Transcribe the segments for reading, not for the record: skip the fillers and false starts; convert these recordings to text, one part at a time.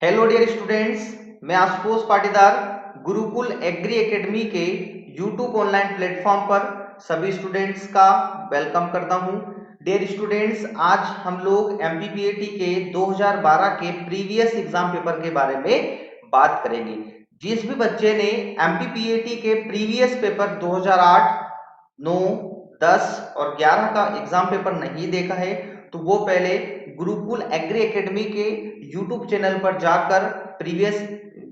Hello dear students, मैं Ashutosh Patidar Gurukul agree academy के YouTube online platform पर सभी स्टूडेंट्स का वेलकम करता हूं। डियर स्टूडेंट्स, आज हम लोग एमपीपीएटी के 2012 के प्रीवियस एग्जाम पेपर के बारे में बात करेंगे। जिस भी बच्चे ने एमपीपीएटी के प्रीवियस पेपर 2008, 9, 10 और 11 का एग्जाम पेपर नहीं देखा है तो वो पहले गुरुकुल एग्री एकेडमी के यूट्यूब चैनल पर जाकर प्रीवियस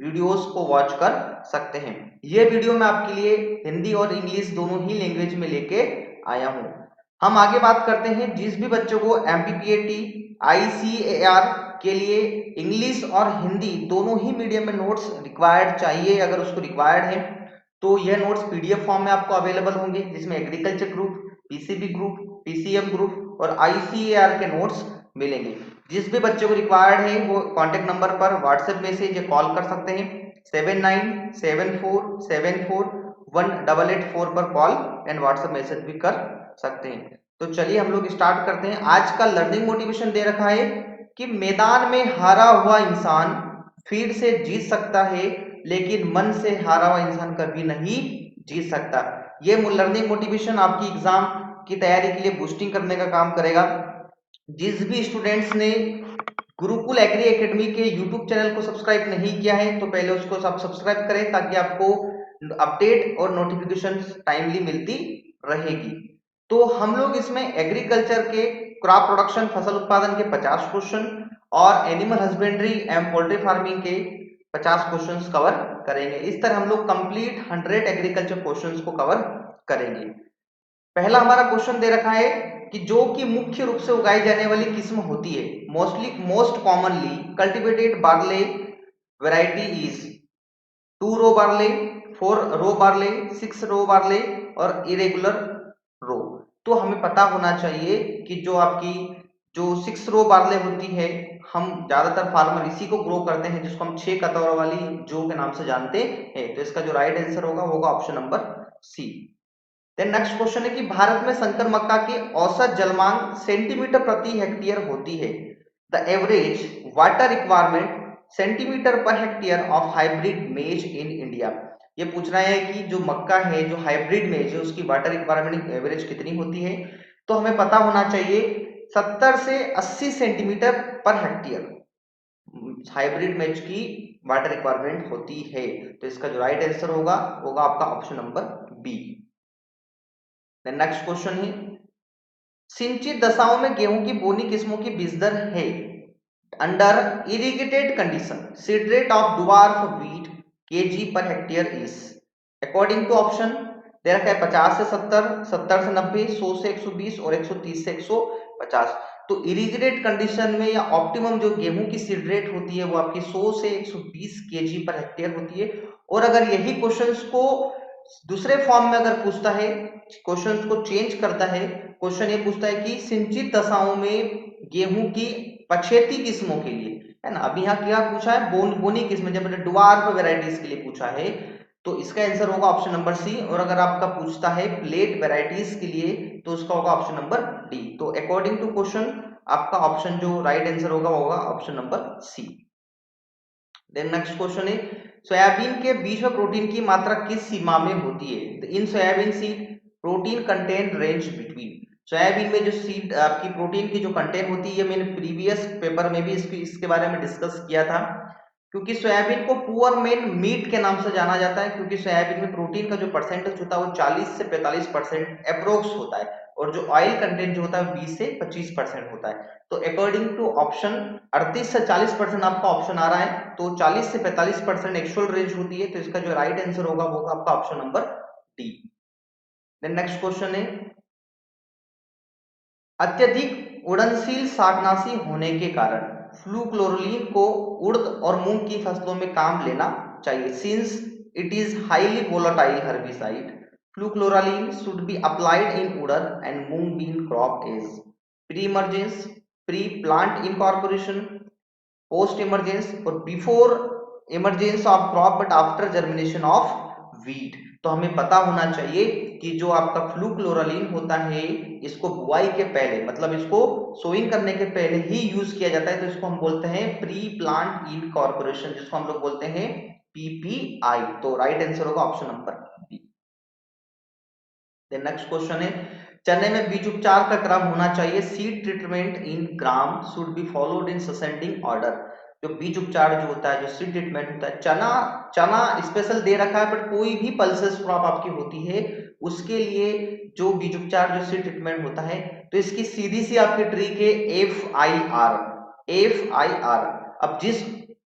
वीडियोस को वॉच कर सकते हैं। ये वीडियो मैं आपके लिए हिंदी और इंग्लिश दोनों ही लैंग्वेज में लेके आया हूँ। हम आगे बात करते हैं। जिस भी बच्चों को एमपीपीएटी आईसीएआर के लिए इंग्लिश और हिंदी दोनों ही मीडियम में नोट्स रिक्वायर्ड चाहिए, अगर उसको रिक्वायर्ड है तो यह नोट्स पीडीएफ फॉर्म में आपको अवेलेबल होंगे, जिसमें agriculture group, PCB group, PCM group और आईसीएआर के नोट्स मिलेंगे। जिस भी बच्चे को रिक्वायर्ड है वो कांटेक्ट नंबर पर व्हाट्सएप मैसेज या कॉल कर सकते हैं। 7974741884 पर कॉल एंड व्हाट्सएप मैसेज भी कर सकते हैं। तो चलिए हम लोग स्टार्ट करते हैं। आज का लर्निंग मोटिवेशन दे रखा है कि मैदान में हारा हुआ इंसान फील्ड से जीत सकता है, लेकिन मन से हारा हुआ इंसान कभी नहीं जीत सकता। ये लर्निंग मोटिवेशन आपकी एग्जाम की तैयारी के लिए बूस्टिंग करने का काम करेगा। जिस भी स्टूडेंट्स ने गुरुकुल एग्री एकेडमी के यूट्यूब चैनल को सब्सक्राइब नहीं किया है तो पहले उसको सब्सक्राइब करें, ताकि आपको अपडेट और नोटिफिकेशन टाइमली मिलती रहेगी। तो हम लोग इसमें एग्रीकल्चर के क्रॉप प्रोडक्शन, फसल उत्पादन के 50 क्वेश्चन और animal husbandry and poultry farming के 50 क्वेश्चंस कवर करेंगे। इस तरह हम लोग कंप्लीट 100 एग्रीकल्चर क्वेश्चंस को कवर करेंगे। पहला हमारा क्वेश्चन दे रखा है कि जो कि मुख्य रूप से उगाई जाने वाली किस्म होती है, most commonly cultivated barley variety is 2 row barley, 4 row barley, 6 row barley और इरेगुलर रो। तो हमें पता होना चाहिए कि जो 6 रो बार्ले होती है, हम ज्यादातर फार्मर इसी को ग्रो करते हैं, जिसको हम 6 कतौर वाली जो के नाम से जानते हैं। तो इसका जो राइट आंसर होगा option number C. Then next question है कि भारत में संकर मक्का की औसत जलमांग सेंटीमीटर प्रति हेक्टेयर होती है। The average water requirement centimetre पर हेक्टेयर ऑफ हाइब्रिड मेज इन इंडिया। ये पूछ रहा है कि जो मक्का है, जो हाइब्रिड मेज है, उसकी वाटर रिक्वायरमेंट एवरेज कितनी होती है। तो हमें पता होना चाहिए 70 से 80 सेंटीमीटर पर हेक्टेयर हाइब्रिड मेज की वाटर रिक्वायरमेंट होती है। तो इसका जो राइट आंसर होगा आपका option number B. Next question है, सिंचित दशाओं में गेहूं की बोनी किस्मों की बीज दर है। Under irrigated condition seed rate of dwarf wheat kg per hectare is. According to option दे रखा है 50 से 70, 70 से 90, 100 से 120 और 130 से 150। तो इरिगेटेड कंडीशन में या ऑप्टिमम जो गेहूं की सीड रेट होती है वो आपकी 100 से 120 केजी पर हेक्टेयर होती है। और अगर यही क्वेश्चंस को दूसरे फॉर्म में अगर पूछता है, क्वेश्चंस को चेंज करता है, क्वेश्चन ये पूछता है कि सिंचित दशाओं में गेहूं की पछेती किस्मों के लिए, है ना। अभी यहाँ क्या पूछा है, बोनी किस्म, जब ड्वार्फ वेराइटीज के लिए पूछा है तो इसका आंसर होगा ऑप्शन नंबर सी। और अगर आपका पूछता है प्लेट वेराइटीज के लिए तो उसका होगा ऑप्शन नंबर डी। तो अकॉर्डिंग टू क्वेश्चन आपका ऑप्शन जो राइट आंसर होगा option number C. Then next question है, सोयाबीन के बीज में प्रोटीन की मात्रा किस सीमा में होती है। In soybean seed protein content range between. Soybean में जो सीड आपकी प्रोटीन की जो कंटेंट होती है, मैंने प्रीवियस पेपर में भी इसके बारे में डिस्कस किया था। क्योंकि सोयाबीन को पुअर मेन मीट के नाम से जाना जाता है, क्योंकि सोयाबीन में प्रोटीन का जो परसेंटेज होता है वो 40 से 45% अप्रोक्स होता है, और जो ऑयल कंटेंट जो होता है 20 से 25% होता है। तो अकॉर्डिंग टू ऑप्शन 38 से 40% आपका ऑप्शन आ रहा है, तो 40 से 45% एक्चुअल रेंज होती है। तो इसका जो राइट आंसर होगा वो आपका option number D. Then next question है, अत्यधिक उड़नशील शाकनाशी होने के कारण फ्लूक्लोरोलिन को उड़द और मूंग की फसलों में काम लेना चाहिए। Since it is highly volatile herbicide, flucloraline should be applied in udar and mung bean crop as pre-emergence, pre-plant incorporation, post-emergence और before emergence of crop but after germination of wheat। तो हमें पता होना चाहिए कि जो आपका फ्लूक्लोरालीन होता है इसको बुआई के पहले मतलब इसको सोइंग करने के पहले ही यूज किया जाता है, तो इसको हम बोलते हैं प्री प्लांट इनकॉर्पोरेशन, जिसको हम लोग बोलते हैं पीपीआई। तो राइट आंसर होगा option number B. Next question है, चने में बीज उपचार का क्रम होना चाहिए, seed treatment in gram should be followed in ascending order. जो बीज उपचार जो होता है, जो सीड ट्रीटमेंट होता है, चना चना स्पेशल दे रखा है, बट कोई भी पल्सेस क्रॉप आपकी होती है उसके लिए जो बीज उपचार जो सीड ट्रीटमेंट होता है, तो इसकी सीधी सी आपकी ट्रिक है एफ आई आर। अब जिस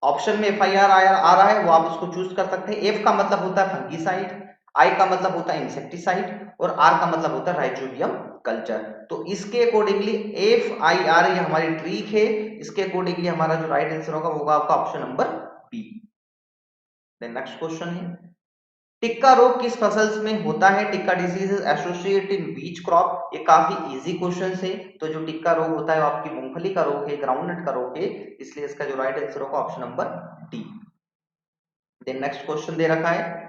ऑप्शन में एफ आई आर आ रहा है वो आप उसको चूज कर सकते हैं। एफ का मतलब होता है फंगीसाइड, आई का मतलब होता है इंसेक्टिसाइड और आर का मतलब होता है राइजोबियम कल्चर। तो इसके अकॉर्डिंगली एफ आई आर ये हमारी ट्रिक है, इसके अकॉर्डिंगली हमारा जो राइट आंसर होगा वो होगा आपका option number B. Next question है, टिक्का रोग किस फसल में होता है? Tikka disease associated in which crop? ये काफी इजी क्वेश्चन है। तो जो टिक्का रोग होता है वो आपकी मूंगफली का रोग है, ग्राउंडनट का रोग है, इसलिए इसका जो राइट आंसर होगा option number D. Then next question दे रखा है,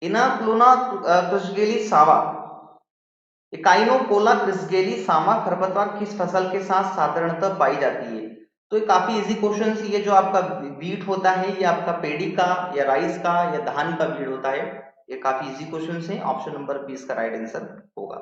इनाक्लोना क्रिस्गेली सावा, इकाइनोकोला क्रिस्गेली सामा खरपतवार किस फसल के साथ साधारणतः पाई जाती है? तो ये काफी इजी क्वेश्चन है। ये जो आपका बीट होता है ये आपका पेडी का या राइस का या धान का बीट होता है। ये काफी इजी क्वेश्चन है, ऑप्शन नंबर 20 का राइट आंसर होगा।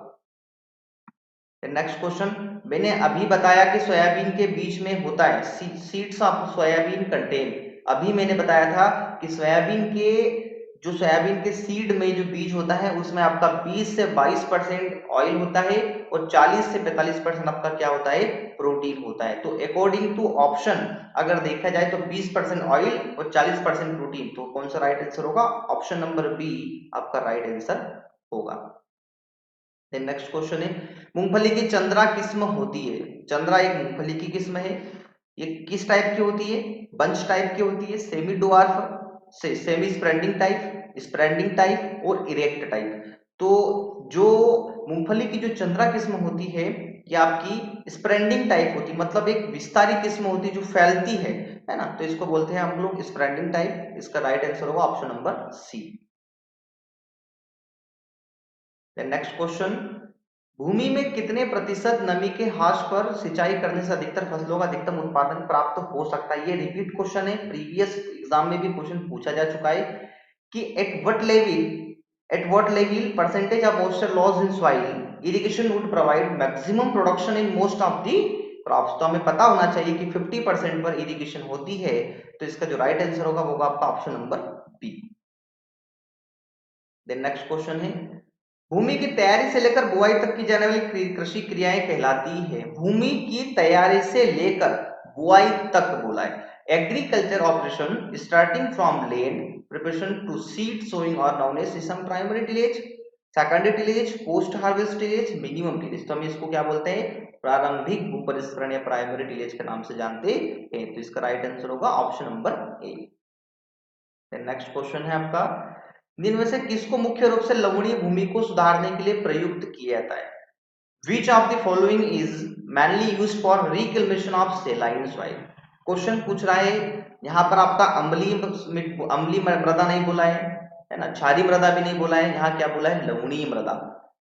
नेक्स्ट क्वेश्चन, मैंने अभी बताया कि सोयाबीन के बीच में होता है सीड्स ऑफ सोयाबीन कंटेन। अभी मैंने बताया था कि सोयाबीन के जो सोयाबीन के सीड में जो बीज होता है उसमें आपका 20 से 22% ऑयल होता है और 40 से 45% आपका क्या होता है? प्रोटीन होता है। तो अकॉर्डिंग टू ऑप्शन अगर देखा जाए तो 20% ऑयल और 40% प्रोटीन, तो कौन सा राइट आंसर होगा? ऑप्शन नंबर बी आपका राइट आंसर होगा। नेक्स्ट क्वेश्चन है, मूंगफली की चंद्रा किस्म होती है? चंद्रा एक मूंगफली की किस्म है, ये किस टाइप की होती है? बंच टाइप की होती है, semi dwarf, semi spreading type, spreading type और इरेक्ट टाइप। तो जो मूंगफली की जो चंद्रा किस्म होती है ये आपकी स्प्रेडिंग टाइप होती है, मतलब एक विस्तारी किस्म होती है जो फैलती है ना, तो इसको बोलते हैं हम लोग स्प्रेडिंग टाइप। इसका राइट आंसर होगा option number C. Next question, भूमि में कितने प्रतिशत नमी के हाश पर सिंचाई करने से अधिकतर फसलों का अधिकतम उत्पादन प्राप्त हो सकता है? ये रिपीट क्वेश्चन है, प्रीवियस एग्जाम में भी क्वेश्चन पूछा जा चुका है कि at what level percentage of moisture loss in soil irrigation would provide maximum production in most of the crops. तो हमें पता होना चाहिए कि 50% पर इरिगेशन होती है, तो इसका जो राइट आंसर होगा वो होगा आपका option number B. Then next question है, भूमि की तैयारी से लेकर बुआई तक की जाने वाली कृषि क्रियाएं कहलाती है? भूमि की तैयारी से लेकर बुआई तक बोला है। Agriculture operation starting from land preparation to seed sowing और known as system primary tillage, secondary tillage, post harvest tillage, minimum tillage. तो हम इसको क्या बोलते हैं? प्रारंभिक भू परिष्करण या प्राइमरी टिलेज के नाम से जानते हैं। तो इसका राइट आंसर होगा option number A. Next question है आपका, इनमें से किसको मुख्य रूप से लवणीय भूमि को सुधारने के लिए प्रयुक्त किया जाता है? Which of the following is mainly used for reclamation of saline soil? Question पूछ रहा है, यहाँ पर आपका अम्लीय मृदा नहीं बोला है ना, क्षारीय मृदा भी नहीं बोला है, यहाँ क्या बोला है? लवणीय मृदा।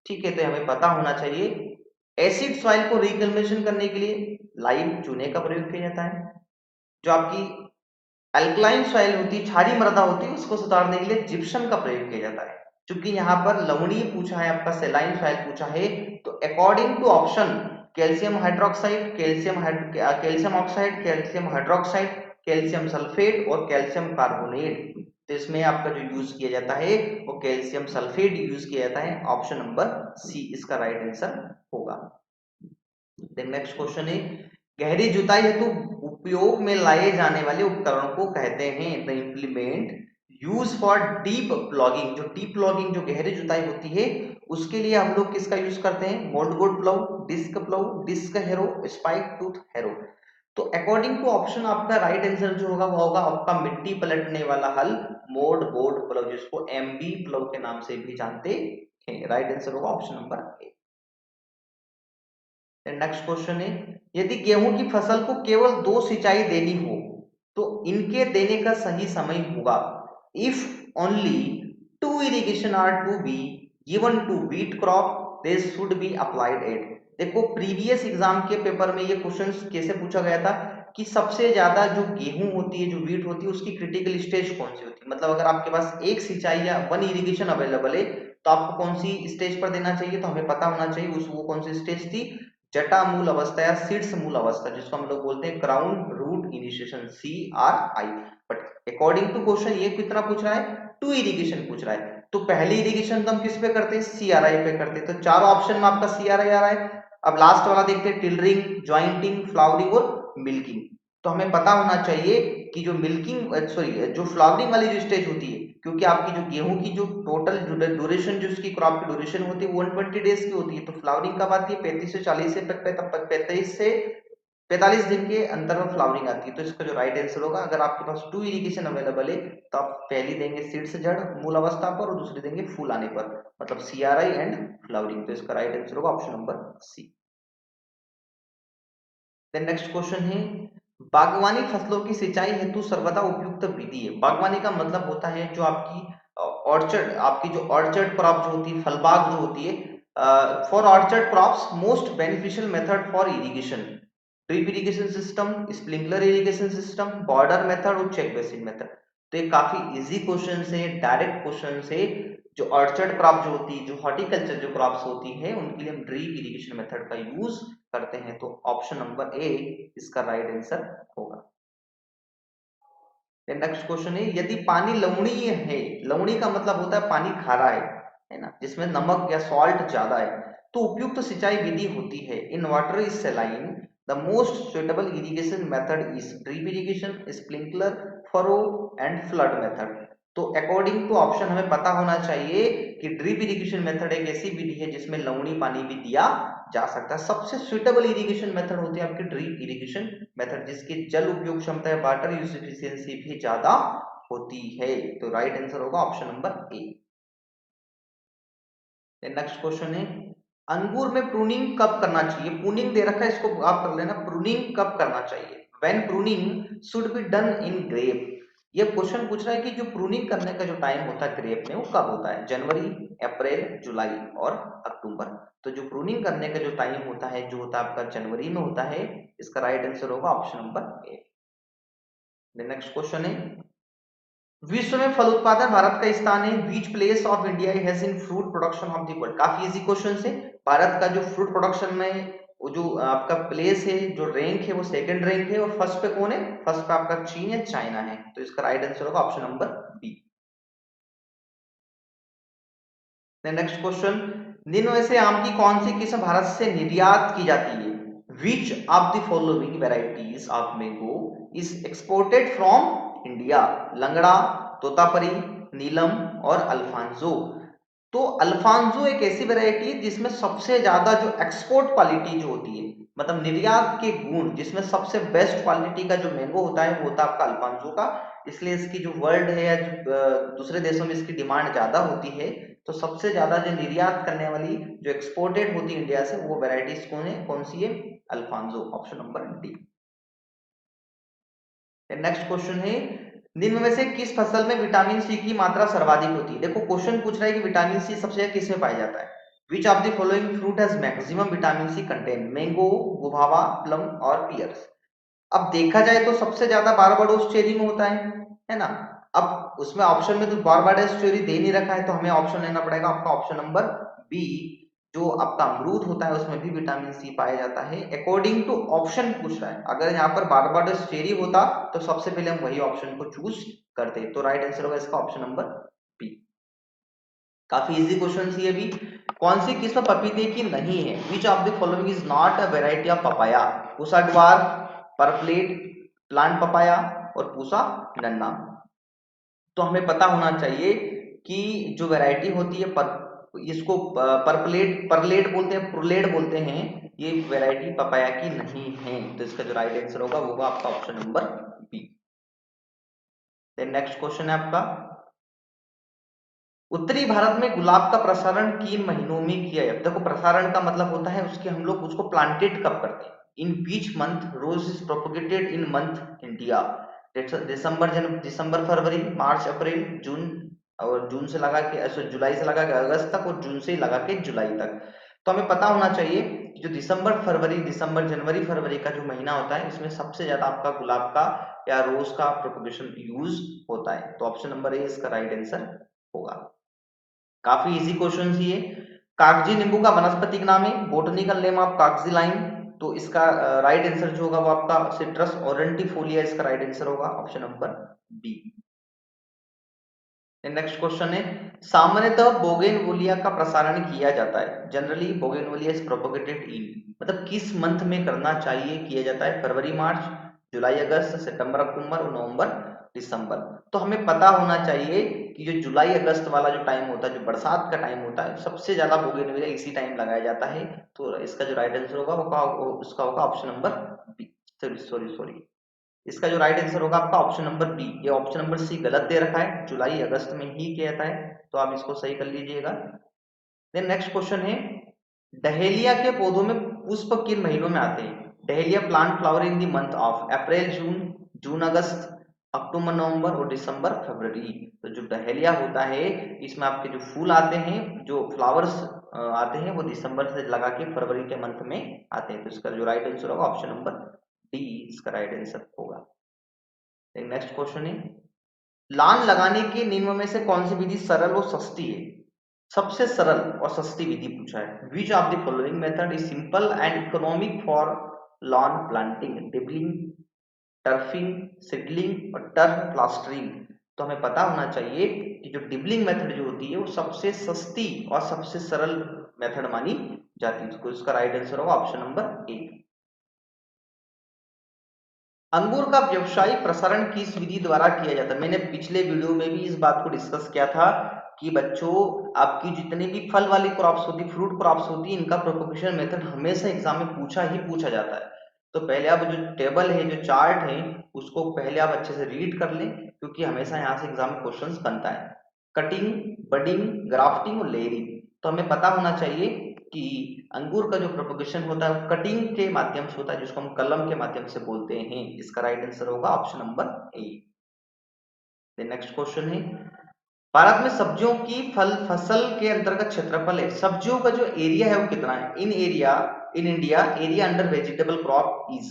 ठीक है, तो हमें पता होना चाहिए एसिड सॉइल को रिक्लेमेशन करने के लिए लाइम चूने का प्रयोग किया जाता है। जो आपकी अल्कलाइन सॉइल होती है, क्षारीय मृदा होती है, उसको सुधारने के लिए जिप्सम का प्रयोग किया जाता है। क्योंकि यहाँ पर लवणीय पूछा है, आपका सेलाइन सॉइल पूछा है, तो according to option calcium hydroxide, calcium oxide, calcium hydroxide, calcium sulphate और कैल्शियम कार्बोनेट, तो इसमें आपका जो यूज किया जाता है वो कैल्शियम सल्फेट यूज किया जाता है। ऑप्शन नंबर सी इसका राइट आंसर होगा। नेक्स्ट क्वेश्चन है, गहरी जुताई हेतु उपयोग में लाए जाने वाले उपकरण को कहते हैं? The implement use for deep plogging. जो डीप प्लॉगिंग जो गहरी जुताई होती है उसके लिए हम लोग किसका यूज करते हैं? Mouldboard plough, disc harrow, spike tooth harrow. तो अकॉर्डिंग टू ऑप्शन आपका राइट आंसर जो होगा वो होगा आपका मिट्टी पलटने वाला हल, मोड बोर्ड प्लाउ, जिसको एमबी प्लाउ के नाम से भी जानते हैं। राइट आंसर होगा option number A. Next question है, यदि गेहूं की फसल को केवल 2 सिंचाई देनी हो तो इनके देने का सही समय होगा? if only two irrigation are to be given to wheat crop, they should be applied at। देखो प्रीवियस एग्जाम के पेपर में ये क्वेश्चन कैसे पूछा गया था कि सबसे ज्यादा जो गेहूं होती है, जो वीट होती है, उसकी क्रिटिकल स्टेज कौन सी होती है। मतलब अगर आपके पास एक सिंचाई या वन इरिगेशन अवेलेबल है तो आपको कौन सी स्टेज पर देना चाहिए, तो हमें पता होना चाहिए उस वो कौन सी स्टेज थी, जटा मूल अवस्था या सीड्स मूल अवस्था, जिसको हम लोग बोलते हैं ground root initiation, CRI। But according to question ये कितना पूछ रहा है, टू इरिगेशन पूछ रहा है। तो पहली इरिगेशन तो हम किस पे करते हैं, CRI पे करते हैं। तो चारों ऑप्शन में आपका CRI आ रहा है। अब लास्ट वाला देखते हैं, टिलरिंग, ज्वाइंटिंग, फ्लावरिंग और मिल्किंग। तो हमें पता होना चाहिए कि जो मिल्किंग सॉरी जो फ्लावरिंग वाली जो स्टेज होती है, क्योंकि आपकी जो गेहूं की जो टोटल ड्यूरेशन जो उसकी क्रॉप की ड्यूरेशन होती है 120 डेज की होती है, तो फ्लावरिंग कब आती है, 35 से 40 से 35 से 45 दिन के अंतर में फ्लावरिंग आती है। तो इसका जो राइट आंसर होगा, अगर आपके पास टू इरिगेशन अवेलेबल है तो आप पहली देंगे सीड्स जड़ मूल अवस्था पर और दूसरी देंगे फूल आने पर, मतलब CRI एंड फ्लावरिंग। तो इसका राइट आंसर होगा option number C. Then next question है, बागवानी फसलों की सिंचाई हेतु सर्वदा उपयुक्त विधि है। बागवानी का मतलब होता है जो आपकी ऑर्चर्ड, आपकी जो ऑर्चर्ड क्रॉप जो होती है, फलबाग जो होती है, for orchard crops most beneficial method for irrigation, drip irrigation system, sprinkler irrigation system, border method और चेक बेसिन मेथड। तो ये काफी इजी क्वेश्चन है, डायरेक्ट क्वेश्चन है। जो ऑर्चर्ड क्रॉप जो होती है, जो हॉर्टिकल्चर जो क्रॉप्स होती है, उनके लिए हम ड्रिप इरिगेशन मेथड का यूज करते हैं। तो ऑप्शन नंबर ए इसका राइट आंसर होगा। नेक्स्ट क्वेश्चन है, यदि पानी लवणीय है, लवणी का मतलब होता है पानी खारा है ना, जिसमें नमक या सॉल्ट ज्यादा है, तो उपयुक्त सिंचाई विधि होती है। In water is सेलाइन the most suitable irrigation method is drip irrigation, sprinkler, furrow and flood method. तो अकॉर्डिंग टू ऑप्शन हमें पता होना चाहिए कि ड्रिप इरिगेशन मेथड एक ऐसी विधि है जिसमें लवणी पानी भी दिया जा सकता है। सबसे सुटेबल इरिगेशन मेथड होती है आपकी ड्रिप इरिगेशन मेथड, जिसकी जल उपयोग क्षमता है, वाटर यूज एफिशिएंसी भी ज्यादा होती है। तो राइट आंसर होगा option number A. Next question है, अंगूर में प्रूनिंग कब करना चाहिए। प्रूनिंग दे रखा है, इसको आप कर लेना, प्रूनिंग कब करना चाहिए। When pruning should be done in grape. ये क्वेश्चन पूछ रहा है कि जो प्रूनिंग करने का जो टाइम होता है ग्रेप में, वो कब होता है, जनवरी, अप्रैल, जुलाई और अक्टूबर। तो जो प्रूनिंग करने का जो टाइम होता है, जो होता है आपका जनवरी में होता है। इसका राइट आंसर होगा option number A. Next question है, विश्व में फल उत्पादन भारत का स्थान है, which place of India has in fruit production of the world. काफी इजी क्वेश्चन है। भारत का जो फ्रूट प्रोडक्शन में वो जो आपका प्लेस है, जो रैंक है, वो सेकंड रैंक है, और फर्स्ट पे कौन है, फर्स्ट पे आपका चीन है, चाइना है। तो इसका राइट आंसर होगा option number B. Next question, निम्न में से आम की कौन सी किस्म भारत से निर्यात की जाती है। Which of the following varieties of mango is exported from India. लंगड़ा, तोतापरी, नीलम और अल्फांसो। तो अल्फांसो एक ऐसी वैरायटी है जिसमें सबसे ज्यादा जो एक्सपोर्ट क्वालिटी जो होती है, मतलब निर्यात के गुण, जिसमें सबसे बेस्ट क्वालिटी का जो मैंगो होता है वो होता है आपका अल्फांसो का। इसलिए इसकी जो वर्ल्ड है या जो दूसरे देशों में इसकी डिमांड ज्यादा होती है। तो सबसे ज्यादा जो निर्यात करने वाली, जो एक्सपोर्टेड होती है इंडिया से, वो वेराइटीज कौन है, कौन सी है, Alphonso, option number D. Next question है, निम्न में से किस फसल में विटामिन सी की मात्रा सर्वाधिक होती है। देखो क्वेश्चन पूछ रहा है कि विटामिन सी सबसे ज्यादा किस में पाया जाता है। Which of the following fruit has maximum vitamin C content. Mango, guava, plum और पियर्स। अब देखा जाए तो सबसे ज्यादा बारबाडोस चेरी में होता है ना। अब उसमें ऑप्शन में तो बारबाडोस चेरी दे नहीं रखा है, तो हमें ऑप्शन लेना पड़ेगा आपका ऑप्शन नंबर बी। जो आपका अमरूद होता है उसमें भी विटामिन सी पाया जाता है, अकॉर्डिंग टू ऑप्शन पूछ रहा है। अगर यहाँ पर बारबाडोस चेरी होता तो सबसे पहले हम वही ऑप्शन को चूज करते। तो राइट आंसर होगा इसका ऑप्शन नंबर बी। काफी इजी क्वेश्चन ये भी। कौन सी किस्म पपीते की नहीं है। Which of the following is not a variety of papaya. Pusa dwarf, परप्लेट, प्लांट पपाया और पूसा नन्ना। तो हमें पता होना चाहिए कि जो वैरायटी होती है इसको परप्लेट, परलेट बोलते हैं, पुरलेट बोलते हैं, ये वैरायटी पपाया की नहीं है। तो इसका जो राइट आंसर होगा वो होगा आपका option number B. Next question है आपका, उत्तरी भारत में गुलाब का प्रसारण किन महीनों में किया जाता है। देखो प्रसारण का मतलब होता है उसके, हम लोग उसको प्लांटेड कब करते हैं। In which month rose is propagated in month India. December February March April June, और जून से लगा के जुलाई से लगा के अगस्त तक, और जून से लगा के जुलाई तक। तो हमें पता होना चाहिए कि जो दिसंबर जनवरी फरवरी का जो महीना होता है, इसमें सबसे ज्यादा आपका गुलाब का या रोज का प्रोपगेशन यूज होता है। तो ऑप्शन नंबर ए इसका राइट आंसर होगा। काफी इजी क्वेश्चन ये। कागजी नींबू का वानस्पतिक नाम है, botanical name of Kagzi lime. तो इसका राइट आंसर जो होगा वो आपका सिट्रस ऑरेंटिफोलिया इसका राइट आंसर होगा, option number B. Next question है, सामान्यतः बोगेनविलिया का प्रसारण किया जाता है, generally bougainvillea is propagated in, मतलब किस मंथ में करना चाहिए, किया जाता है, फरवरी मार्च, जुलाई अगस्त, सितंबर अक्टूबर और नवंबर दिसंबर। तो हमें पता होना चाहिए कि जो जुलाई अगस्त वाला जो टाइम होता है, जो बरसात का टाइम होता है, सबसे ज्यादा बोगेनविलिया इसी टाइम लगाया जाता है। तो इसका जो राइट आंसर होगा वो उसका होगा ऑप्शन नंबर बी। सॉरी, इसका जो राइट आंसर होगा आपका ऑप्शन नंबर बी। ये ऑप्शन नंबर सी गलत दे रखा है, जुलाई अगस्त में ही किया जाता है, तो आप इसको सही कर लीजिएगा। देन नेक्स्ट क्वेश्चन है, डहेलिया के पौधों में पुष्प किन महीनों में आते हैं? Dahlia plant flower in the month of April June, June August, October November और दिसंबर फरवरी। तो जो डहेलिया होता है, इसमें आपके जो फूल आते हैं, जो फ्लावर्स आते हैं, वो दिसंबर से लगा के फरवरी के मंथ में आते हैं। तो इसका जो राइट आंसर होगा ऑप्शन नंबर डी इसका राइट आंसर होगा। नेक्स्ट क्वेश्चन है, लान लगाने के नियमों में से कौन सी विधि सरल और सस्ती है? सबसे सरल और सस्ती विधि पूछा है। Which of the following method is simple and economic for lawn planting? Dibbling, turfing, seedling और टर्फ प्लास्टरिंग। तो हमें पता होना चाहिए कि जो डिबलिंग मेथड जो होती है वो सबसे सस्ती और सबसे सरल मेथड मानी जाती है। तो इसका राइट आंसर होगा ऑप्शन नंबर ए। अंगूर का व्यवसायिक प्रसारण किस विधि द्वारा किया जाता है? मैंने पिछले वीडियो में भी इस बात को डिस्कस किया था कि बच्चों, आपकी जितनी भी फल वाली क्रॉप्स होती, फ्रूट क्रॉप्स होती, इनका प्रोपगेशन मेथड हमेशा एग्जाम में पूछा जाता है। तो पहले आप जो टेबल है, जो चार्ट है, उसको पहले आप अच्छे से रीड कर लें, क्योंकि हमेशा यहाँ से एग्जाम में क्वेश्चन बनता है। कटिंग, बडिंग, ग्राफ्टिंग और लेयरिंग। तो हमें पता होना चाहिए कि अंगूर का जो प्रोपगेशन होता है वो कटिंग के माध्यम से होता है, जिसको हम कलम के माध्यम से बोलते हैं। इसका राइट आंसर होगा option number A. Next question है, भारत में सब्जियों की फसल के अंतर्गत क्षेत्रफल है, सब्जियों का जो एरिया है वो कितना है? In India area under vegetable crop is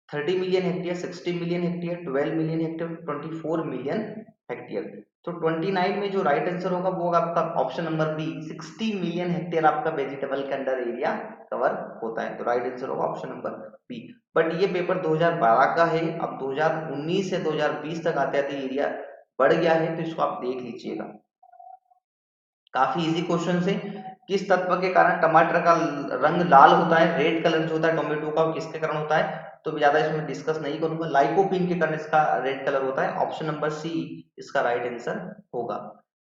30 million hectare, 60 million hectare, 12 million hectare, 24 million hectare. तो 29 में जो राइट आंसर होगा वो आपका option number B, 60 million hectare आपका वेजिटेबल के अंडर एरिया कवर होता है। तो राइट आंसर होगा ऑप्शन नंबर बी। बट ये पेपर 2012 का है, अब 2019 से 2020 तक आते आते एरिया बढ़ गया है, तो इसको आप देख लीजिएगा। काफी इजी क्वेश्चन है। किस तत्व के कारण टमाटर का रंग लाल होता है? रेड कलर जो होता है टोमेटो का, वो किसके कारण होता है? तो ज्यादा इसमें डिस्कस नहीं करूंगा, लाइकोपीन के कारण इसका रेड कलर होता है। ऑप्शन नंबर सी इसका राइट आंसर होगा।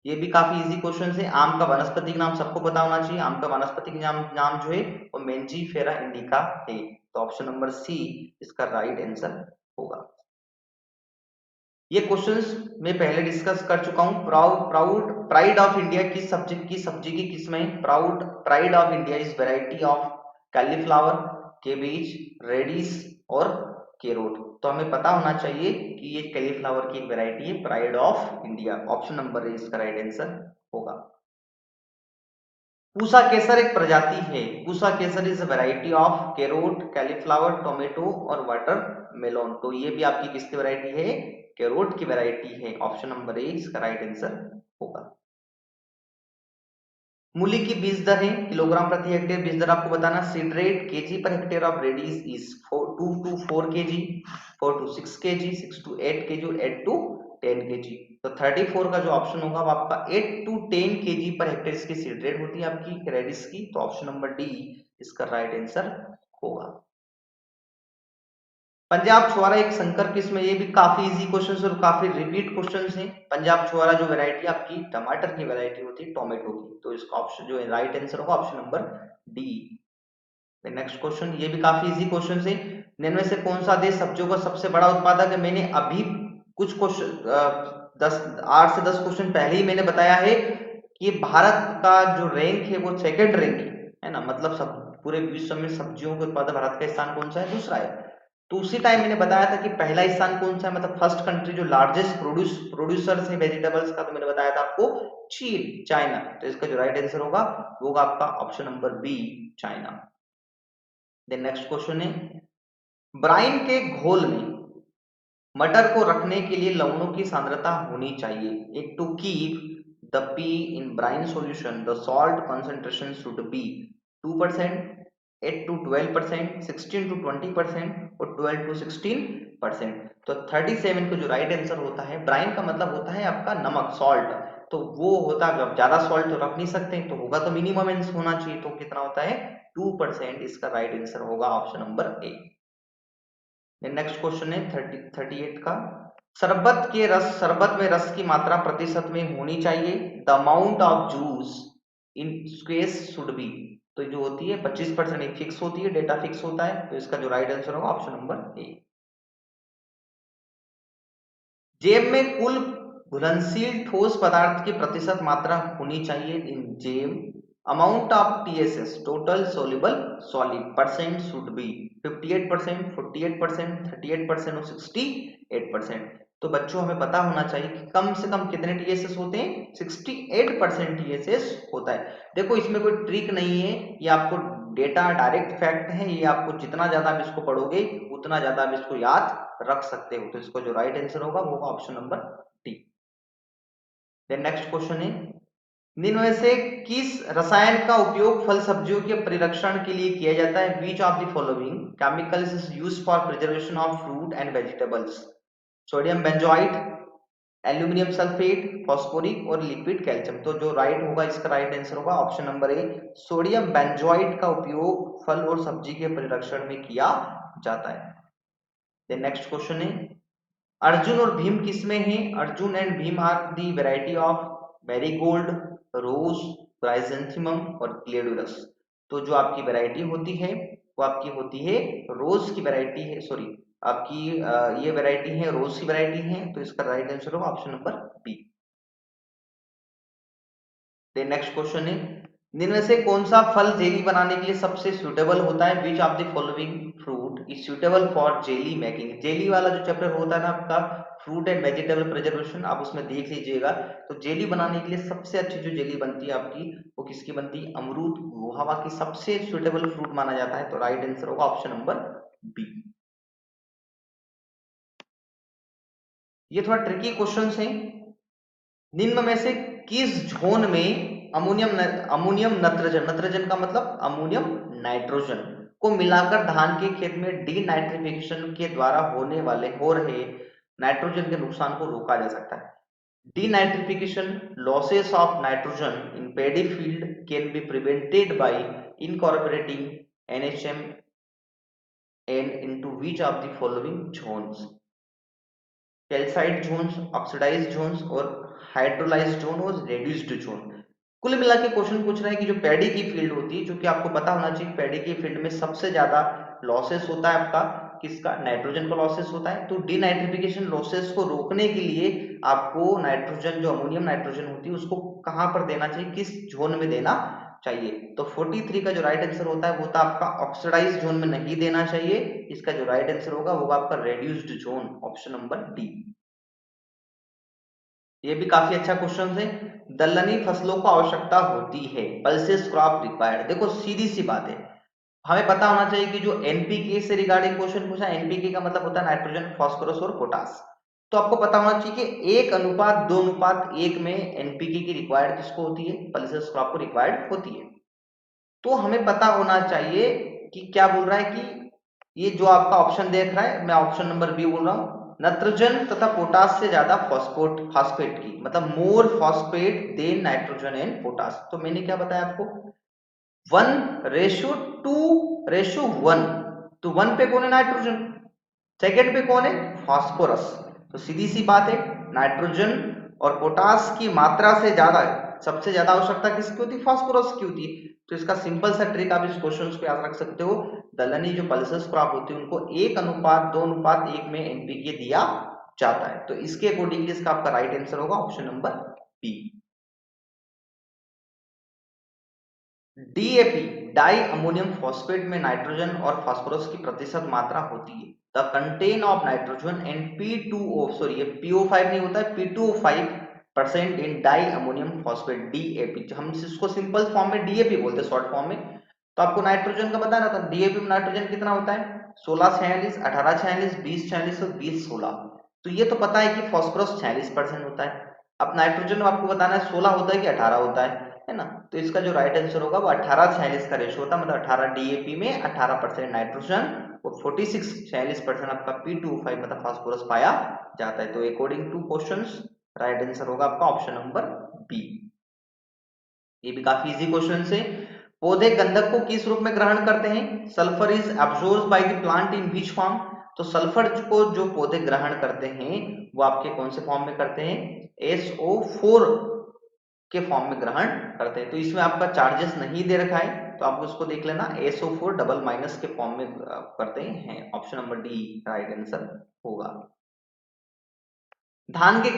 ये भी काफी इजी क्वेश्चन है। आम का वानस्पतिक नाम सबको पता होना चाहिए। आम का वानस्पतिक नाम जो है वो मेंजीफेरा इंडिका है। तो ऑप्शन नंबर सी इसका राइट आंसर होगा। ये क्वेश्चंस मैं पहले डिस्कस कर चुका हूं। प्राइड ऑफ इंडिया की सब्जी की किस्म है? Pride of India is variety of cauliflower, cabbage, radish और कैरोट। तो हमें पता होना चाहिए कि ये कैलीफ्लावर की एक वैरायटी है, pride of India. Option number A इसका राइट आंसर होगा। पूसा केसर एक प्रजाति है। Pusa Kesar is variety of carrot, cauliflower, tomato और वाटर मेलोन। तो ये भी आपकी किसकी वैरायटी है? कैरोट की वैरायटी है। ऑप्शन नंबर ए इसका राइट आंसर होगा। मूली की बीज दर है किलोग्राम प्रति हेक्टेयर, बीज दर आपको बताना। Seed rate KG per hectare of radish is 2 to 4 kg, 4 to 6 kg, 6 to 8 kg और 8 to 10 kg। तो 34 का जो ऑप्शन होगा वो आपका 8 to 10 kg पर हेक्टेयर इसकी सीड रेट होती है आपकी रेडिश की। तो ऑप्शन नंबर डी इसका राइट आंसर होगा। पंजाब छुआरा एक संकर किस्म है। ये भी काफी इजी क्वेश्चन और काफी रिपीट क्वेश्चन है। पंजाब छुआरा जो वैरायटी आपकी टमाटर की वैरायटी होती है टोमेटो की। तो इसका ऑप्शन जो है राइट आंसर होगा option number D. Next question, ये भी काफी इजी क्वेश्चन है। निम्न में से कौन सा देश सब्जियों का सबसे बड़ा उत्पादक है? मैंने अभी कुछ क्वेश्चन 8 से 10 क्वेश्चन पहले ही मैंने बताया है कि भारत का जो रैंक है वो सेकंड रैंक है ना, मतलब सब पूरे विश्व में सब्जियों के उत्पादन भारत का स्थान कौन सा है? दूसरा है। तो उसी टाइम मैंने बताया था कि पहला स्थान कौन सा है, मतलब फर्स्ट कंट्री जो लार्जेस्ट प्रोड्यूसर्स है वेजिटेबल्स का, तो मैंने बताया था आपको चीन, चाइना। तो इसका जो राइट आंसर होगा वो होगा आपका option number B, China. Then next question है, ब्राइन के घोल में मटर को रखने के लिए लवणों की सांद्रता होनी चाहिए। एक to keep the pea in brine solution the salt concentration should be 2%, 8 to 12%, 16 to 20% और 12 to 16%। तो 37 का जो राइट आंसर होता है, ब्राइन का मतलब होता है आपका नमक, सॉल्ट। तो वो होता है, जब ज्यादा सॉल्ट तो रख नहीं सकते, तो होगा तो मिनिमम होना चाहिए, तो कितना होता है 2%। इसका राइट आंसर होगा option number A. Next question है 38 का, शरबत में रस की मात्रा प्रतिशत में होनी चाहिए। The amount of juice in squash should be, तो जो होती है 25% एक फिक्स होती है, डेटा फिक्स होता है, तो इसका जो राइट आंसर होगा ऑप्शन नंबर ए। जेम में कुल घुलनशील ठोस पदार्थ की प्रतिशत मात्रा होनी चाहिए। In gem amount of TSS total soluble solid percent should be 58%, 48%, 38% और 68%। तो बच्चों हमें पता होना चाहिए कि कम से कम कितने टीएसएस होते हैं, 68% टीएसएस होता है। देखो इसमें कोई ट्रिक नहीं है, ये आपको डेटा डायरेक्ट फैक्ट है, ये आपको जितना ज्यादा आप इसको पढ़ोगे उतना ज्यादा आप इसको याद रख सकते हो। तो इसको जो राइट आंसर होगा वो होगा option number D. Then next question है, निम्न में से किस रसायन का उपयोग फल सब्जियों के परिरक्षण के लिए किया जाता है। Which of the following chemicals is used for preservation of fruit and vegetables. Sodium benzoate, aluminium sulphate, phosphoric और लिक्विड कैल्शियम। तो जो राइट होगा, इसका राइट आंसर होगा ऑप्शन नंबर ए, सोडियम बेंजोइट का उपयोग फल और सब्जी के परिरक्षण में किया जाता है। देन नेक्स्ट क्वेश्चन है, अर्जुन और भीम किसमें हैं। Arjun and Bhim are the variety of marigold, rose, chrysanthemum और ग्लेडुलस। तो जो आपकी वैरायटी होती है वो आपकी होती है रोज की वैरायटी है, सॉरी आपकी ये वैरायटी है रोज की वैरायटी है। तो इसका राइट आंसर होगा option number B. Then next question है, निम्न में से कौन सा फल जेली बनाने के लिए सबसे सुटेबल होता है। Which of the following fruit is suitable for jelly making. Jelly वाला जो चैप्टर होता है ना आपका फ्रूट एंड वेजिटेबल प्रिजर्वेशन, आप उसमें देख लीजिएगा। तो जेली बनाने के लिए सबसे अच्छी जो जेली बनती है आपकी, वो किसकी बनती है, अमरूद, गुआवा की सबसे सुटेबल फ्रूट माना जाता है। तो राइट आंसर होगा ऑप्शन नंबर बी। ये थोड़ा ट्रिकी क्वेश्चन है। निम्न में से किस झोन में अमोनियम नत्रजन, नत्रजन का मतलब अमोनियम नाइट्रोजन को मिलाकर धान के खेत में डी नाइट्रिफिकेशन के द्वारा हो रहे नाइट्रोजन के नुकसान को रोका जा सकता है। Denitrification losses of nitrogen in paddy field can be prevented by incorporating NHM N into which of the following zones. Calcite zones, oxidised zones और हाइड्रोलाइज्ड जोन और रेड्यूस्ड जोन। कुल मिला के क्वेश्चन पूछ रहा है कि जो पैडी की फील्ड होती है, जो कि आपको पता होना चाहिए, पैडी की फील्ड में सबसे ज्यादा लॉसेस होता है आपका किसका, नाइट्रोजन का लॉसेस होता है। तो डीनाइट्रिफिकेशन लॉसेस को रोकने के लिए आपको नाइट्रोजन, जो अमोनियम नाइट्रोजन होती है, उसको कहां पर देना चाहिए, किस जोन में देना चाहिए। तो 43 का जो राइट आंसर होता है वो था आपका ऑक्सीडाइज जोन में नहीं देना चाहिए। इसका जो राइट आंसर होगा वो आपका reduced zone, option number D. ये भी काफी अच्छा क्वेश्चन है। दलहनी फसलों को आवश्यकता होती है, पल्सेस क्रॉप रिक्वायर्ड। देखो सीधी सी बात है, हमें पता होना चाहिए कि जो एनपीके से रिगार्डिंग क्वेश्चन पूछा, एनपीके का मतलब होता है नाइट्रोजन, फास्फोरस और पोटास। तो आपको पता होना चाहिए कि 1:2:1 में एनपीके की रिक्वायर्ड किसको होती है, पल्सेस क्रॉप को रिक्वायर्ड होती है। तो हमें पता होना चाहिए कि क्या बोल रहा है कि ये जो आपका ऑप्शन देख रहा है, मैं ऑप्शन नंबर बी बोल रहा हूं, नत्रजन तथा पोटास से ज्यादा फॉस्फेट की, मतलब more phosphate than nitrogen and potash. तो मैंने क्या बताया आपको, 1:2:1। तो 1 पे कौन है, नाइट्रोजन, सेकंड पे कौन है, फास्फोरस। तो सीधी सी बात है, नाइट्रोजन और पोटास की मात्रा से ज्यादा सबसे ज्यादा आवश्यकता किसकी होती है, फास्फोरस की होती है। तो इसका सिंपल सा ट्रिक आप इस क्वेश्चन को याद रख सकते हो, दलहनी जो पल्सेस क्रॉप होती है उनको 1:2:1 में एनपीके दिया जाता है। तो इसके अकॉर्डिंग इसका आपका राइट आंसर होगा option number B. DAP di ammonium phosphate में नाइट्रोजन और फास्फोरस की प्रतिशत मात्रा होती है? The content of nitrogen and P2O, sorry ये PO5 नहीं होता है, P2O5% in di ammonium phosphate, DAP, हम इसको सिंपल फॉर्म में DAP बोलते हैं, शॉर्ट फॉर्म में। तो आपको नाइट्रोजन का बताना था, DAP में नाइट्रोजन कितना होता है? 1646, 1846, 2046 और 2016। तो ये तो पता है कि फास्फोरस 46% होता है। अब नाइट्रोजन आपको बताना है 16 होता है कि 18 होता है ना? तो इसका जो राइट आंसर होगा वो 1846 का रेशियो होता है, मतलब 18 DAP में 18% नाइट्रोजन और 46% आपका P2O5 मतलब फास्फोरस पाया जाता है। तो according two questions right answer होगा आपका ऑप्शन नंबर बी। ये भी काफी इजी क्वेश्चन है। पौधे गंधक को किस रूप में ग्रहण करते हैं? Sulphur is absorbed by the plant in which form? तो सल्फर को जो पौधे ग्रहण करते हैं वो आपके कौन से फॉर्म में करते हैं? SO4 के फॉर्म में ग्रहण करते हैं। तो इसमें आपका चार्जेस नहीं दे रखा है, तो आपको उसको देख लेना, SO4 डबल माइनस के फॉर्म में करते हैं। Option number D right answer होगा। धान के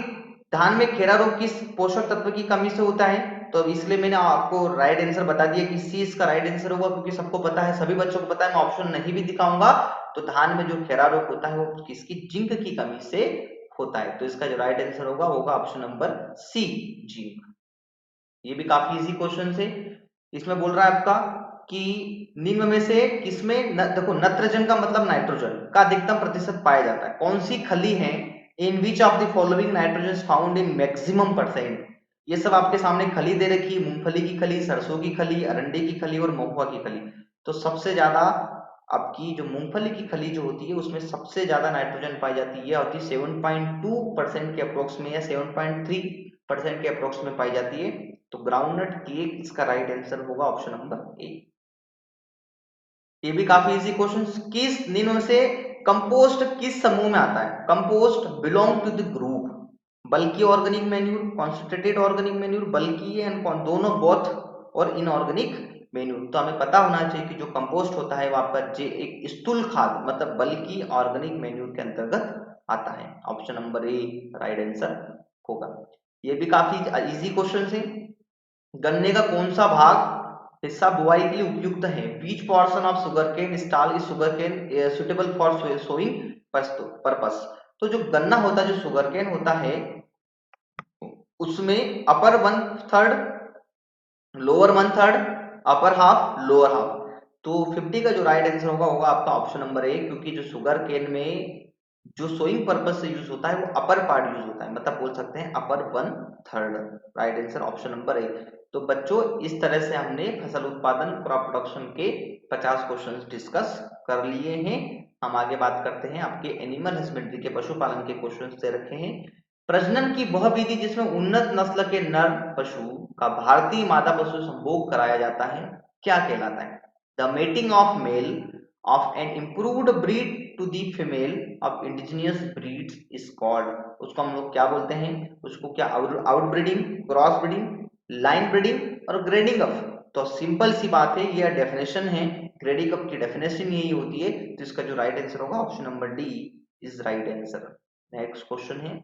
धान में खेरा रोग किस पोषक तत्व की कमी से होता है? तो इसलिए मैंने आपको राइट आंसर बता दिया कि सी इसका राइट आंसर होगा, क्योंकि सबको पता है, सभी बच्चों को पता है, मैं ऑप्शन नहीं भी दिखाऊंगा। तो धान में जो खेरा रोग होता है वो किसकी, जिंक की कमी से होता है। तो इसका जो राइट आंसर होगा ऑप्शन नंबर सी, जिंक। ये भी काफी इजी क्वेश्चन है। इसमें बोल रहा है आपका कि निम्न में से किसमें देखो नत्रजन का मतलब नाइट्रोजन का अधिकतम प्रतिशत पाया जाता है? कौन सी खली है? In which of the following nitrogen found in maximum percent? ये सब आपके सामने खली दे रखी, मूंगफली की खली, सरसों की खली, अरंडी की खली और महुआ की खली। तो सबसे ज्यादा आपकी जो मूंगफली की खली जो होती है उसमें सबसे ज्यादा नाइट्रोजन पाई जाती है, यह होती है 7.2% के अप्रोक्स में या 7.3% के अप्रोक्स में पाई जाती है। तो ग्राउंडनट केक इसका राइट आंसर होगा ऑप्शन नंबर ए। ये भी काफी इजी क्वेश्चन। किस निम्न से कंपोस्ट किस समूह में आता है? Compost belong to the group bulky organic manure, concentrated organic manure, bulky and दोनों, बोथ और इनऑर्गेनिक मैन्यूर। तो हमें पता होना चाहिए कि जो कंपोस्ट होता है वो आपका एक स्थूल खाद मतलब बल्कि ऑर्गेनिक मैन्यूर के अंतर्गत आता है। ऑप्शन नंबर ए राइट आंसर होगा। ये भी काफी इजी क्वेश्चन है। गन्ने का कौन सा भाग हिस्सा बुआई के लिए उपयुक्त है? Which portion of sugar cane stalk is sugar cane suitable for sowing purpose? तो जो गन्ना होता है, जो शुगर केन होता है, उसमें अपर 1/3, lower 1/3, upper half, lower half. तो 50 का जो राइट आंसर होगा आपका ऑप्शन नंबर ए, क्योंकि जो शुगर केन में जो सोइंग पर्पस से यूज होता है वो अपर पार्ट यूज होता है, मतलब बोल सकते हैं अपर 1/3। राइट आंसर ऑप्शन नंबर ए। तो बच्चों इस तरह से हमने फसल उत्पादन क्रॉप प्रोडक्शन के 50 क्वेश्चंस डिस्कस कर लिए हैं। हम आगे बात करते हैं आपके एनिमल हस्बेंड्री के पशुपालन के क्वेश्चंस दे रखे हैं। प्रजनन की वह विधि जिसमें उन्नत नस्ल के नर पशु का भारतीय मादा पशु संभोग कराया जाता है क्या कहलाता है? The mating of male of an improved breed to the female of indigenous breeds is called. उसको हम लोग क्या बोलते हैं? उसको क्या outbreeding, cross breeding, line breeding और ग्रेडिंग अप। तो सिंपल सी बात है, ये डेफिनेशन है, ग्रेडिंग अप की डेफिनेशन यही होती है। तो इसका जो राइट आंसर होगा option number D is right answer. Next question है।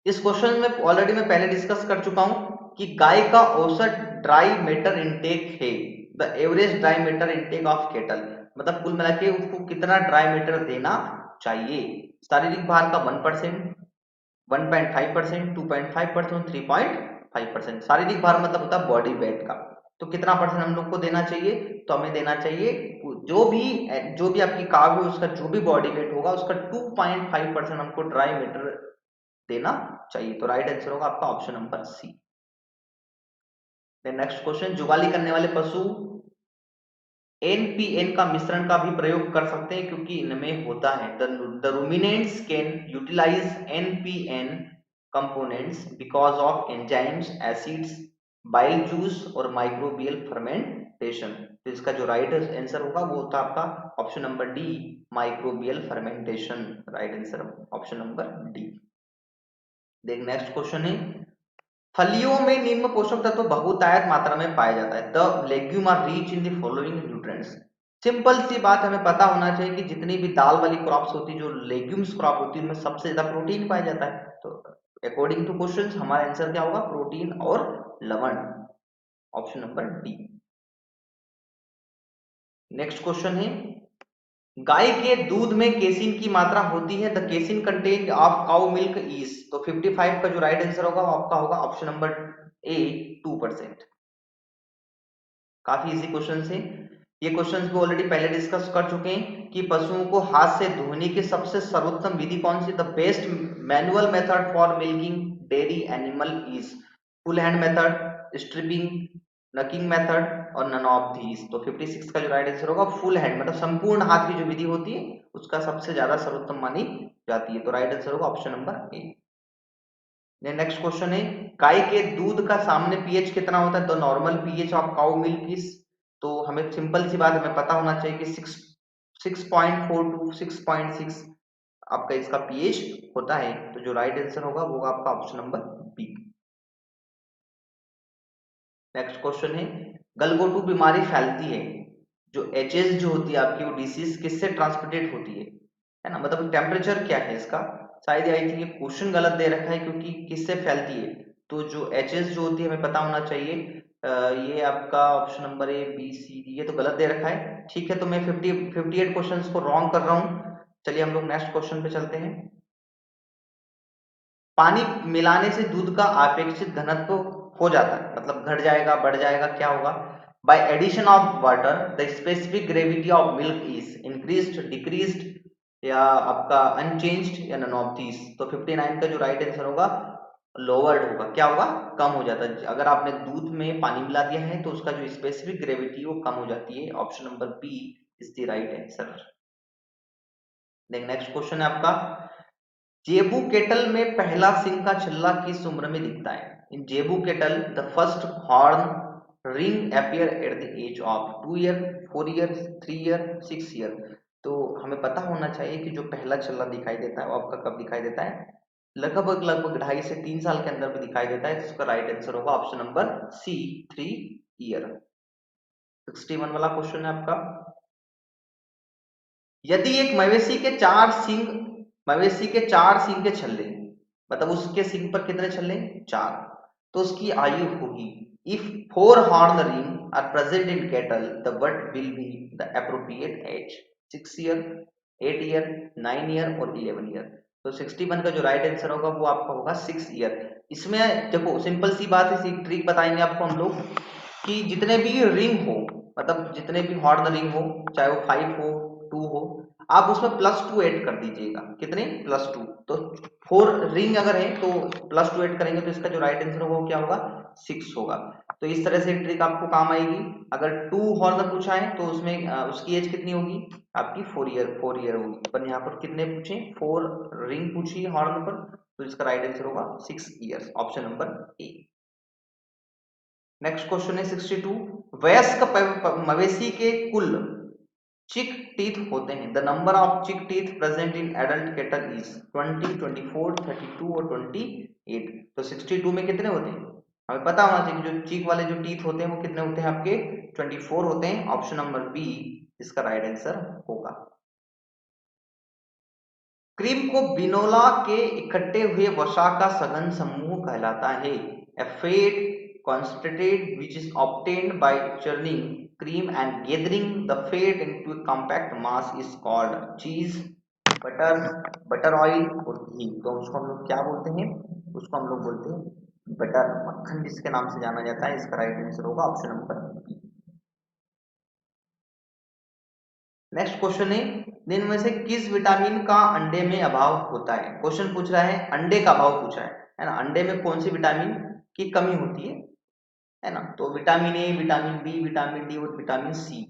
इस क्वेश्चन में ऑलरेडी मैं पहले डिस्कस कर चुका हूं कि गाय का औसत ड्राई मैटर इनटेक है, the average dry matter intake of kettle, मतलब कुल मिला के उसको कितना ड्राई मैटर देना चाहिए? शारीरिक भार का 1%, 1.5%, 2.5%, 3.5%। शारीरिक भार मतलब होता है बॉडी वेट का। तो कितना परसेंट हम लोग को देना चाहिए? तो हमें देना चाहिए जो भी आपकी काव है उसका जो भी बॉडी वेट होगा उसका 2.5% हमको ड्राई मैटर देना चाहिए। तो राइट आंसर होगा आपका option number C. Next question, जुगाली करने वाले पशु NPN का मिश्रण का भी प्रयोग कर सकते हैं क्योंकि इनमें होता है the ruminants can utilise NPN components because of enzymes, acids, bile juice और माइक्रोबियल फर्मेंटेशन। तो इसका जो राइट आंसर होगा वो होता है आपका option number D, microbial fermentation. Right answer option number D. देख नेक्स्ट क्वेश्चन है, फलियों में निम्न पोषक तत्व बहुतायत मात्रा में पाया जाता है। The legume are rich in the following nutrients. Simple सी बात हमें पता होना चाहिए कि जितनी भी दाल वाली क्रॉप्स होती है, जो लेग्यूम्स क्रॉप होती है, उनमें सबसे ज्यादा प्रोटीन पाया जाता है। तो अकॉर्डिंग टू क्वेश्चंस हमारा आंसर क्या होगा? प्रोटीन और लवण। Option number D. Next question है, गाय के दूध में केसिन की मात्रा होती है, the casein content of cow milk is, तो 55 का जो राइट आंसर होगा वो आपका होगा ऑप्शन नंबर ए 2%। काफी इजी क्वेश्चन है ये। क्वेश्चन भी ऑलरेडी पहले डिस्कस कर चुके हैं कि पशुओं को हाथ से धोने की सबसे सर्वोत्तम विधि कौन सी, the best manual method for milking dairy animal is full hand method, stripping, knuckling method और नन ऑफ दीज। तो 56 का जो राइट आंसर होगा फुल हैंड, मतलब संपूर्ण हाथ की जो विधि होती है उसका सबसे ज्यादा सर्वोत्तम मानी जाती है। तो राइट आंसर होगा option number A. Next question है, गाय के दूध का सामान्य पीएच कितना होता है, तो normal pH of cow milk is, तो हमें सिंपल सी बात हमें पता होना चाहिए कि 6.4 टू 6.6 आपका इसका पीएच होता है। तो जो राइट आंसर होगा वो आपका option number B. Next question है, गलघोटू बीमारी फैलती है, जो एचएस जो होती है आपकी वो डिसीज किससे ट्रांसमिटेड होती है ना, मतलब टेम्परेचर क्या है इसका। शायद आई थिंक ये क्वेश्चन गलत दे रखा है क्योंकि किससे फैलती है, तो जो एचएस जो होती है हमें पता होना चाहिए। ये आपका option number A B C D, ये तो गलत दे रखा है। ठीक है, तो मैं 58 क्वेश्चंस को रॉन्ग कर रहा हूँ। चलिए हम लोग नेक्स्ट क्वेश्चन पे चलते हैं। पानी मिलाने से दूध का अपेक्षित घनत्व हो जाता है, मतलब घट जाएगा, बढ़ जाएगा, क्या होगा। By addition of water the specific gravity of milk is increased, decreased या आपका अनचेंज्ड या नन ऑफ दीस। तो 59 का जो राइट आंसर होगा लोअर्ड होगा, क्या होगा, कम हो जाता है। अगर आपने दूध में पानी मिला दिया है तो उसका जो स्पेसिफिक ग्रेविटी वो कम हो जाती है। Option number B is the right answer. Next question है आपका, जेबू केटल में पहला सिंह का छल्ला किस उम्र में दिखता है। In zebu cattle the first horn ring appear at the age of 2 year, 4 year, 3 year, 6 year. तो हमें पता होना चाहिए कि जो पहला छल्ला दिखाई देता है वो आपका कब दिखाई देता है, लगभग लगभग 2.5 से 3 साल के अंदर भी दिखाई देता है। जिसका राइट आंसर होगा ऑप्शन नंबर सी 3 ईयर। 61 वाला क्वेश्चन है आपका, यदि एक मवेशी के चार सींग के छल्ले, मतलब उसके सींग पर कितने छल्ले, चार, तो उसकी आयु होगी, if 4 horn ring are present in cattle the what will be the appropriate age, 6 year, 8 year, 9 year और 11 ईयर। तो 61 का जो राइट आंसर होगा वो आपका होगा 6 ईयर। इसमें देखो सिंपल सी बात है, ट्रिक बताएंगे आपको हम लोग कि जितने भी रिंग हो, मतलब जितने भी हॉर्न रिंग हो, चाहे वो 5 हो 2 हो, आप उसमें +2 ऐड कर दीजिएगा। कितने, +2। तो 4 रिंग अगर है तो +2 ऐड करेंगे तो इसका जो राइट आंसर होगा वो क्या होगा, 6 होगा। तो इस तरह से ट्रिक आपको काम आएगी। अगर 2 हॉर्न पूछा है तो उसमें उसकी एज कितनी होगी आपकी, 4 ईयर होगी। पर यहाँ पर कितने पूछे, 4 रिंग पूछी हॉर्न पर, तो इसका राइट आंसर होगा 6 years, option number A. Next question है 62, वयस्क मवेशी के कुल चिक टीथ होते हैं, द नंबर ऑफ चिक teeth present in adult cattle is 20, 24, 32 और 28। तो 62 में कितने होते हैं, हमें पता होना चाहिए कि जो चीक वाले जो टीथ होते हैं वो कितने होते हैं आपके, 24 होते हैं। ऑप्शन नंबर बी इसका राइट आंसर होगा। क्रीम को बिनोला के इकट्ठे हुए वसा का सघन समूह कहलाता है। A fat concentrate which is obtained by churning cream and gathering the fat into a compact mass is called cheese, butter, butter oil और घी। तो उसको हम लोग क्या बोलते हैं, उसको हम लोग बोलते हैं बटर, मक्खन जिसके नाम से जाना जाता है। इसका राइट आंसर होगा option number B. Next question है, दिन में से किस विटामिन का अंडे में अभाव होता है। क्वेश्चन पूछ रहा है अंडे का अभाव पूछा है ना, अंडे में कौन सी विटामिन की कमी होती है ना। तो vitamin A, vitamin B, vitamin D और विटामिन सी।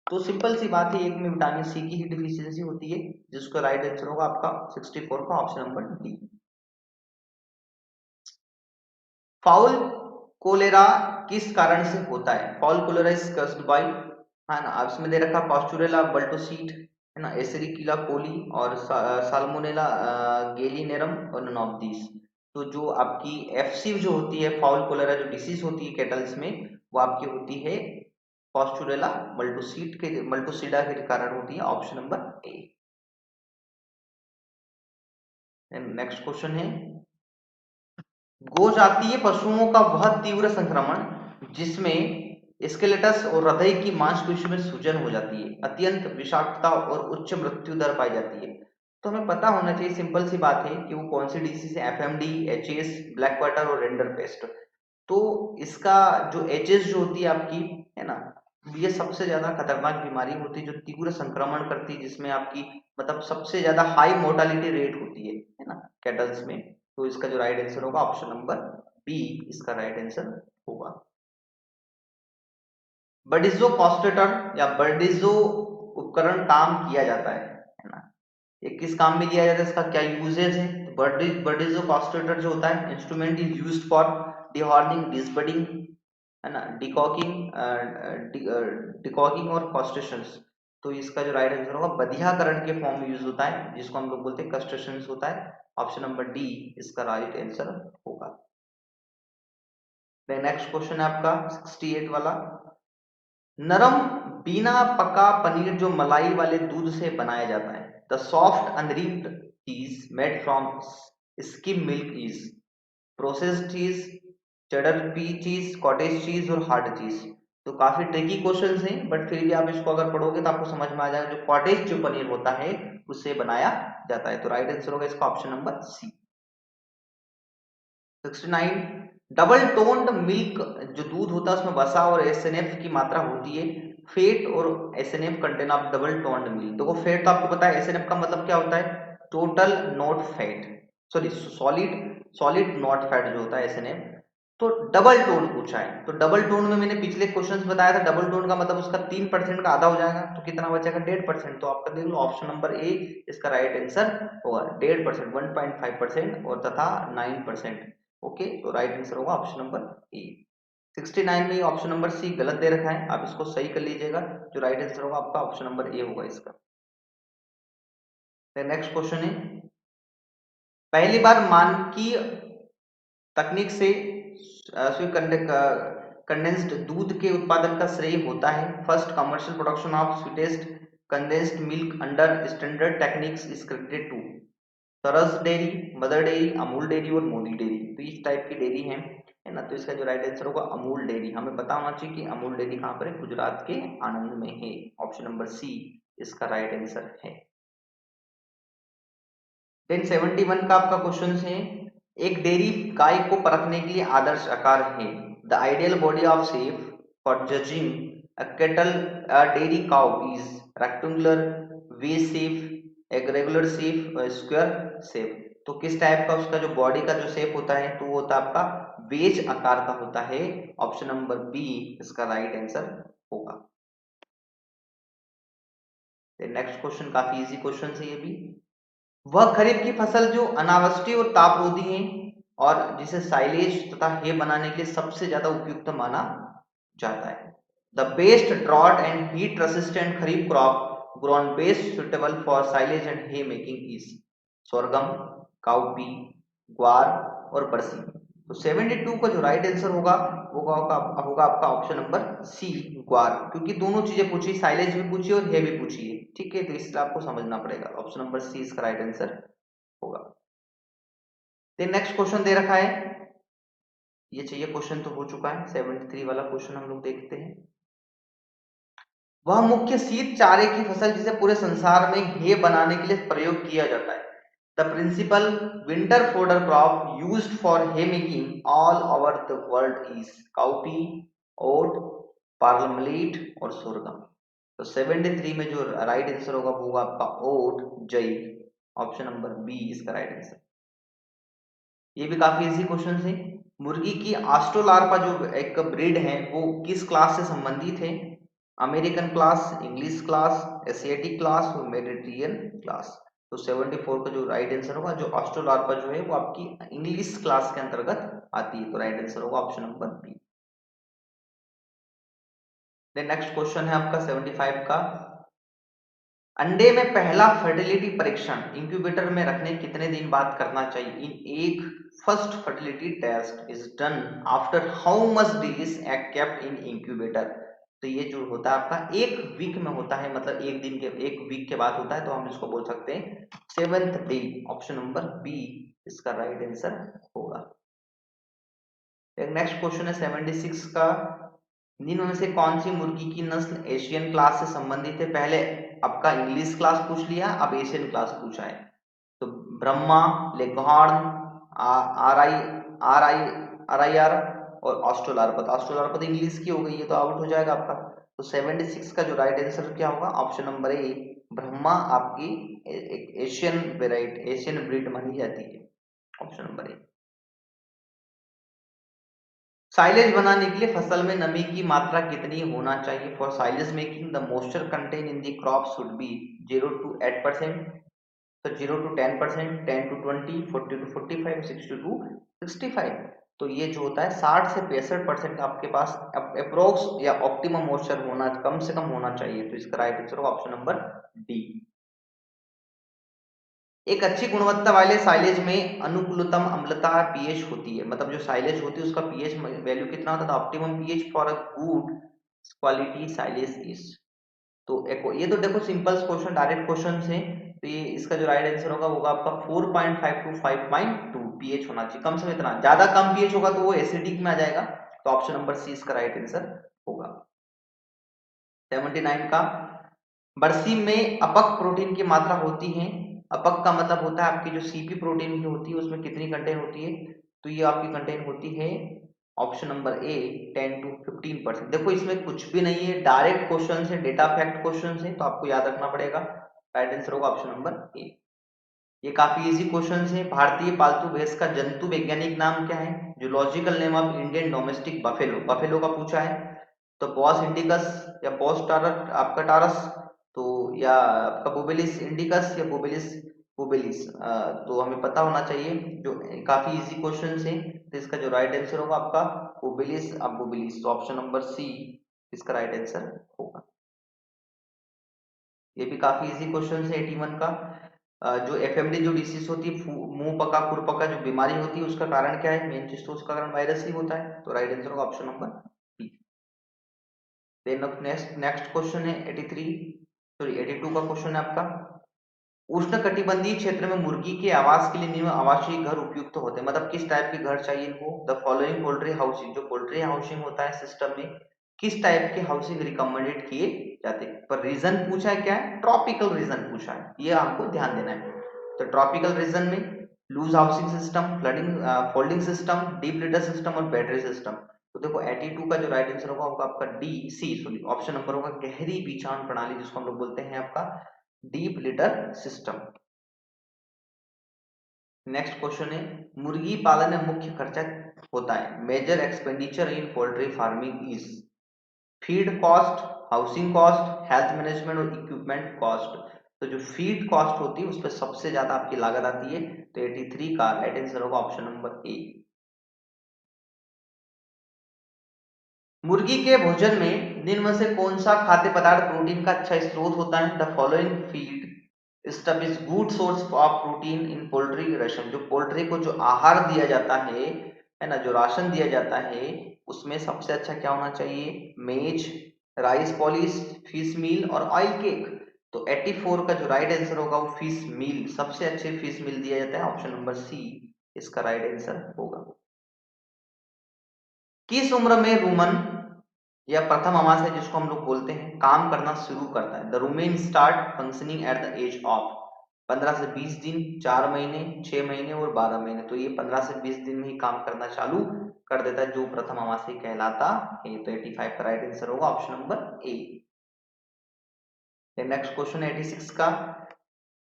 तो सिंपल सी बात है, एक में विटामिन सी की ही डिफिशियंसी होती है, जिसका राइट आंसर होगा आपका 64 का option number D. Fowl cholera किस कारण से होता है, fowl cholera is caused by, है ना, अब इसमें दे रखा पास्चुरेला बल्टोसीट, है ना, एसेरिकिला कोली और साल्मोनेला गेलिनेरम और नन ऑफ दीस। तो जो आपकी एफसी जो होती है, फाउल कोलेरा जो डिसीज होती है केटल्स में, वो आपकी होती है पास्चुरेला मल्टोसीडा के कारण होती है। Option number A. Next question है, गोजातीय पशुओं का वह तीव्र संक्रमण जिसमें स्केलेटस और हृदय की मांसपेशियों में सूजन हो जाती है, अत्यंत विषाक्तता और उच्च मृत्यु दर पाई जाती है। तो हमें पता होना चाहिए, सिंपल सी बात है कि वो कौन सी डिसीज है, एफएमडी, एचएस, ब्लैक वाटर और रिंडरपेस्ट। तो इसका जो एचएस जो होती है आपकी, है ना, ये सबसे ज्यादा खतरनाक बीमारी होती है जो तीव्र संक्रमण करती है, जिसमें आपकी मतलब सबसे ज्यादा हाई मोर्टालिटी रेट होती है ना, कैटल्स में। तो इसका जो राइट आंसर होगा ऑप्शन नंबर बी इसका राइट आंसर होगा। बर्डिजो कॉस्टेटर या बर्डिजो उपकरण काम किया जाता है ना, ये किस काम में किया जाता है, इसका क्या यूजेज है। बर्डिजो कॉस्टेटर जो होता है, इंस्ट्रूमेंट इज यूज्ड फॉर डिहॉर्निंग, डिसबडिंग, है ना, डिकॉकिंग और कॉस्टेशंस। तो इसका जो राइट आंसर होगा बधियाकरण के फॉर्म में यूज होता है, जिसको हम लोग बोलते हैं कस्टेशंस होता है। ऑप्शन नंबर डी इसका राइट आंसर होगा। नेक्स्ट क्वेश्चन है आपका 68 वाला। नरम बिना पका पनीर जो मलाई वाले दूध से बनाया जाता है, द सॉफ्ट अनरिप्ड चीज made from skim milk is processed चीज, चेडर चीज, कॉटेज चीज और हार्ड चीज। तो काफी ट्रिकी क्वेश्चंस हैं, बट फिर भी आप इसको अगर पढ़ोगे तो आपको समझ में आ जाएगा, जो कॉटेज जो पनीर होता है उससे बनाया जाता है। तो राइट आंसर होगा इसका option number C. 69, double toned milk जो दूध होता है उसमें वसा और एसएनएफ की मात्रा होती है, फेट और SNF contain of double toned milk. देखो फेट तो आपको पता है, एसएनएफ का मतलब क्या होता है, total not fat, sorry solid solid not fat जो होता है एसएनएफ। तो डबल टोन पूछा है, तो डबल टोन में मैंने पिछले क्वेश्चंस बताया था, डबल टोन का मतलब उसका 3% का आधा हो जाएगा, तो कितना बचेगा 1.5%। तो आपका देख लो ऑप्शन नंबर ए इसका राइट आंसर होगा 1.5%, 1.5% और तथा 9%। ओके, तो राइट आंसर होगा ऑप्शन नंबर ए। 69 में ऑप्शन नंबर सी गलत दे रखा है, आप इसको सही कर लीजिएगा, जो राइट आंसर होगा आपका ऑप्शन नंबर ए होगा इसका। नेक्स्ट क्वेश्चन है, पहली बार मानकीय तकनीक से कंडेंस्ड दूध के उत्पादन का श्रेय होता है, first commercial production of sweetest condensed milk under standard techniques is credited to Saras Dairy, Mother Dairy, Amul Dairy और मोदी डेयरी। तो इस टाइप की डेयरी है ना, तो इसका जो राइट आंसर होगा अमूल डेयरी। हमें पता होना चाहिए कि अमूल डेयरी कहाँ पर है, गुजरात के आनंद में है। ऑप्शन नंबर सी इसका राइट आंसर है। देन 71 का आपका क्वेश्चन है, एक डेयरी गाय को परखने के लिए आदर्श आकार है, the ideal body of shape for judging a kettle a dairy cow is rectangular, way shape, regular shape, square shape. तो किस टाइप का उसका जो बॉडी का जो शेप होता है, तो वो होता है आपका वेज आकार का होता है। ऑप्शन नंबर बी इसका राइट आंसर होगा। नेक्स्ट क्वेश्चन काफी इजी क्वेश्चन है ये भी। वह खरीफ की फसल जो अनावृष्टि और तापरोधी है और जिसे साइलेज तथा हे बनाने के लिए सबसे ज्यादा उपयुक्त माना जाता है, the best drought and heat resistant kharif crop grown best suitable for silage and hay making is sorghum, cowpea, guar और बरसी। तो 72 का जो राइट आंसर होगा वो होगा आपका ऑप्शन नंबर सी ग्वार, क्योंकि दोनों चीजें पूछी, साइलेज भी पूछी और हे भी पूछी है, ठीक है, तो इसलिए आपको समझना पड़ेगा, ऑप्शन नंबर सी इसका राइट आंसर होगा। देन नेक्स्ट क्वेश्चन दे रखा है, ये चाहिए क्वेश्चन तो हो चुका है, 73 वाला क्वेश्चन हम लोग देखते हैं। वह मुख्य शीत चारे की फसल जिसे पूरे संसार में हे बनाने के लिए प्रयोग किया जाता है, the principal winter fodder crop used for hay making all over the world is cowpea, oat, pearl millet और सोरगम। तो 73 में जो राइट आंसर होगा वो होगा आपका ओट, जई। ऑप्शन नंबर बी इसका राइट आंसर। ये भी काफी इजी क्वेश्चन है। मुर्गी की आस्ट्रोलार्पा जो एक ब्रीड है वो किस क्लास से संबंधित है, American class, English class, Asiatic class और मेडिटेरियन क्लास। तो 74 का जो राइट आंसर होगा, जो आस्ट्रोलार्पा जो है वो आपकी इंग्लिश क्लास के अंतर्गत आती है, तो राइट आंसर होगा option number B. Next question है आपका 75 का, अंडे में पहला फर्टिलिटी परीक्षण इंक्यूबेटर में रखने कितने दिन बाद करना चाहिए, in egg first fertility test is done after how much days egg kept in incubator. तो ये जो होता है आपका एक वीक में होता है, मतलब एक दिन के एक वीक के बाद होता है, तो हम इसको बोल सकते हैं 7th day. Option number B इसका राइट आंसर होगा। नेक्स्ट क्वेश्चन है 76 का, निम्न में से कौन सी मुर्गी की नस्ल एशियन क्लास से संबंधित है? पहले आपका इंग्लिश क्लास पूछ लिया, अब एशियन क्लास पूछा है। तो Brahma, leghorn, are I R I R I R और ऑस्ट्रोलार्पत। ऑस्ट्रोलार्पत इंग्लिश की हो गई है तो आउट हो जाएगा आपका। तो 76 का जो राइट आंसर क्या होगा? ऑप्शन नंबर ए, ब्रह्मा आपकी एक एशियन वेराइटी, एशियन ब्रीड मानी जाती है। ऑप्शन नंबर ए। साइलेज बनाने के लिए फसल में नमी की मात्रा कितनी होना चाहिए? For silage making the moisture contain in the crop should be 0 to 8%, तो 0 to 10%, 10 to 20, 40 to 45, 60 to 65। तो ये जो होता है 60 से 65% आपके पास अप्रोक्स या ऑप्टिमम मॉइस्चर होना, कम से कम होना चाहिए। तो इसका राइट आंसर होगा ऑप्शन नंबर डी। एक अच्छी गुणवत्ता वाले साइलेज में अनुकूलतम अम्लता पीएच होती है, मतलब जो साइलेज होती है उसका पीएच वैल्यू कितना होता है? Optimum pH for a good quality silage is. तो ये तो देखो सिंपल क्वेश्चन, डायरेक्ट क्वेश्चन है। तो ये इसका जो राइट आंसर होगा वो आपका 4.5 टू 5.2 पीएच होना चाहिए, कम से कम इतना। ज्यादा कम पीएच होगा तो वो एसिडिक में आ जाएगा। तो ऑप्शन नंबर सी इसका राइट आंसर होगा। 79 का, बरसी में अपक प्रोटीन की मात्रा होती है। अपक का मतलब होता है आपकी जो सीपी प्रोटीन की होती है उसमें कितनी कंटेंट होती है? तो ये आपकी कंटेंट होती है ऑप्शन नंबर ए 10 टू 15%। देखो इसमें कुछ भी नहीं है, डायरेक्ट क्वेश्चन है, डेटा फैक्ट क्वेश्चन है, तो आपको याद रखना पड़ेगा। राइट आंसर होगा ऑप्शन नंबर ए। ये काफी इजी क्वेश्चन है। भारतीय पालतू भैंस का जंतु वैज्ञानिक नाम क्या है? Zoological name of Indian domestic buffalo, buffalo का पूछा है। तो बॉस इंडिकस या बॉस टारस आपका टारस, तो या आपका बुबेलिस इंडिकस या बुबेलिस बुबेलिस, तो हमें पता होना चाहिए। जो काफी इजी क्वेश्चन है, तो इसका जो राइट आंसर होगा आपका बुबेलिस अब बुबेलिस। तो ऑप्शन नंबर सी इसका राइट आंसर होगा। ये भी काफी इजी क्वेश्चन है 81 का। जो एफएमडी जो डिसीज होती है, मुंह पका खुर पका जो बीमारी होती है, उसका कारण क्या है? मेन चीज तो उसका कारण वायरस ही होता है। तो राइट आंसर होगा ऑप्शन नंबर बी। देन अब नेक्स्ट नेक्स्ट क्वेश्चन है 83, सॉरी 82 का क्वेश्चन है आपका। उष्णकटिबंधीय क्षेत्र में मुर्गी के आवास के लिए निम्न आवासीय घर उपयुक्त होते हैं, मतलब किस टाइप के घर चाहिए इनको? द फॉलोइंग पोल्ट्री हाउसिंग, जो पोल्ट्री हाउसिंग होता है सिस्टम में, किस टाइप के हाउसिंग रिकमेंडेड किए जाते हैं? पर रीजन पूछा है क्या है? ट्रॉपिकल रीजन पूछा है, ये आपको ध्यान देना है। तो ट्रॉपिकल रीजन में loose housing system, flooding folding system, deep litter system और बैटरी सिस्टम। तो देखो 82 का जो राइट आंसर होगा वो आपका D C sorry option number होगा गहरी बीजान प्रणाली, जिसको हम लोग बोलते हैं आपका deep litter system. Next question है, मुर्गी पालन में मुख्य खर्चा होता है। Major expenditure in poultry farming is feed cost, housing cost, health management और इक्विपमेंट कॉस्ट। तो जो फीड कॉस्ट होती है उस पर सबसे ज्यादा आपकी लागत आती है। तो 83 का राइट आंसर होगा ऑप्शन नंबर ए। मुर्गी के भोजन में निम्न में से कौन सा खाद्य पदार्थ प्रोटीन का अच्छा स्रोत होता है? The following feed stuff is good source of protein in poultry ration. जो पोल्ट्री को जो आहार दिया जाता है ना, जो राशन दिया जाता है, उसमें सबसे अच्छा क्या होना चाहिए? मेज, राइस पॉलिश, फिश मील और ऑयल केक। तो 84 का जो राइट आंसर होगा वो फिश मील, सबसे अच्छे फिश मील दिया जाता है। ऑप्शन नंबर सी इसका राइट आंसर होगा। किस उम्र में रूमन या प्रथम आवास है जिसको हम लोग बोलते हैं काम करना शुरू करता है? The rumen start functioning at the age of 15 से 20 दिन, 4 महीने, 6 महीने और 12 महीने। तो ये 15 से 20 दिन में ही काम करना चालू कर देता है, जो प्रथम आवासीय कहलाता है। तो 85 का राइट आंसर होगा option number A. Next question 86 का,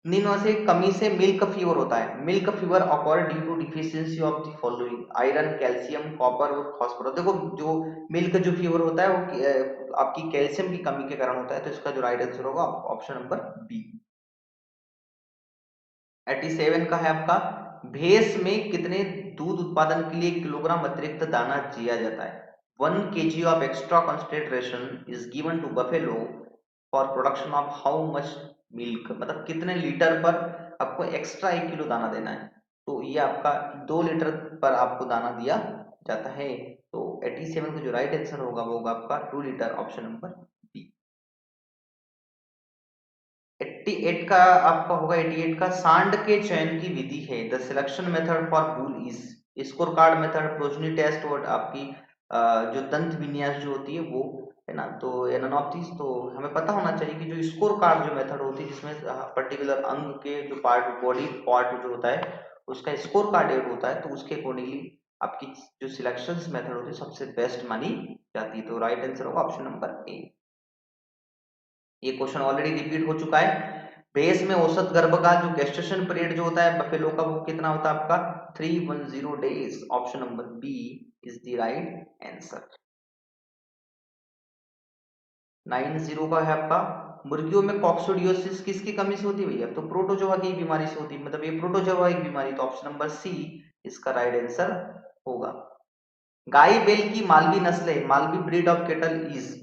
निम्न में से कमी से मिल्क फीवर होता है। Milk fever occur due to deficiency of the following iron, calcium, copper और फास्फोरस। देखो जो मिल्क जो फीवर होता है वो आपकी कैल्शियम की कमी के कारण होता है। तो इसका जो राइट आंसर होगा ऑप्शन नंबर बी। 87 का है आपका, भैंस में कितने दूध उत्पादन के लिए किलोग्राम अतिरिक्त दाना दिया जाता है? 1 kg of extra concentration is given to buffalo for production of how much milk, मतलब कितने लीटर पर आपको एक्स्ट्रा 1 किलो दाना देना है? तो ये आपका 2 लीटर पर आपको दाना दिया जाता है। तो 87 का जो राइट आंसर होगा वो होगा आपका 2 लीटर, ऑप्शन नंबर बी। 88 का आपका होगा 88 का, सांड के चयन की विधि है। The selection method for bull is score card method, progeny test और आपकी जो दंत विन्यास जो होती है वो, है ना। तो none ऑफ दिस, तो हमें पता होना चाहिए कि जो स्कोर कार्ड जो मेथड होती है जिसमें पर्टिकुलर अंग के जो पार्ट, बॉडी पार्ट जो होता है उसका स्कोर कार्ड एक होता है, तो उसके अकॉर्डिंगली आपकी जो सिलेक्शंस मेथड होती है सबसे बेस्ट मानी जाती है। तो राइट आंसर होगा ऑप्शन नंबर ए। ये क्वेश्चन ऑलरेडी रिपीट हो चुका है। बेस में औसत गर्भकाल जो गेस्टेशन पीरियड जो होता है बफेलो का वो कितना होता है आपका 310 days. Option number B is the right answer. 90 का है आपका मुर्गियों में कॉक्सोडियोसिस किसकी कमी से होती है भैया, तो प्रोटोजोआ की बीमारी से होती है, मतलब ये प्रोटोजोआ की बीमारी, तो ऑप्शन नंबर सी इसका राइट आंसर होगा। गाय बेल की मालवी नस्ल है, Malvi breed of kettle is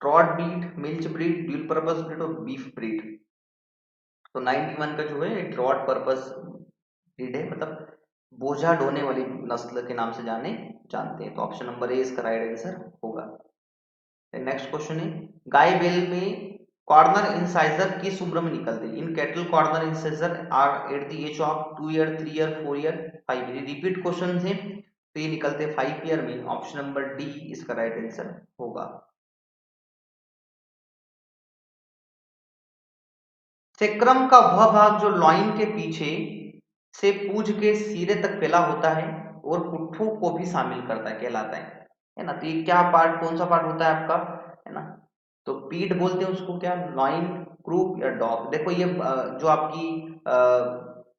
trout breed, milch breed, dual purpose breed और बीफ ब्रीड। तो 91 का जो है ट्रॉट पर्पस ब्रीड है, मतलब बोझा ढोने वाली नस्ल के नाम से जानते हैं, तो ऑप्शन नंबर ए इसका राइट आंसर होगा। नेक्स्ट क्वेश्चन है गाय बेल में कॉर्नर इंसाइजर किस उम्र में निकलते हैं। In cattle corner incisor are at the age of 2 year, 3 year, 4 year, 5 year. Repeat question है तो ये निकलते हैं 5 ईयर में। ऑप्शन नंबर डी इसका राइट आंसर होगा। सेक्रम का वह भाग जो लॉइन के पीछे से पूंछ के सिरे तक फैला होता है और पुट्ठों को भी शामिल करता है, कहलाता है ना। तो ये क्या पार्ट, कौन सा पार्ट होता है आपका, है ना। तो पीठ बोलते हैं उसको, क्या, लॉइन, क्रूप या डॉग। देखो ये जो आपकी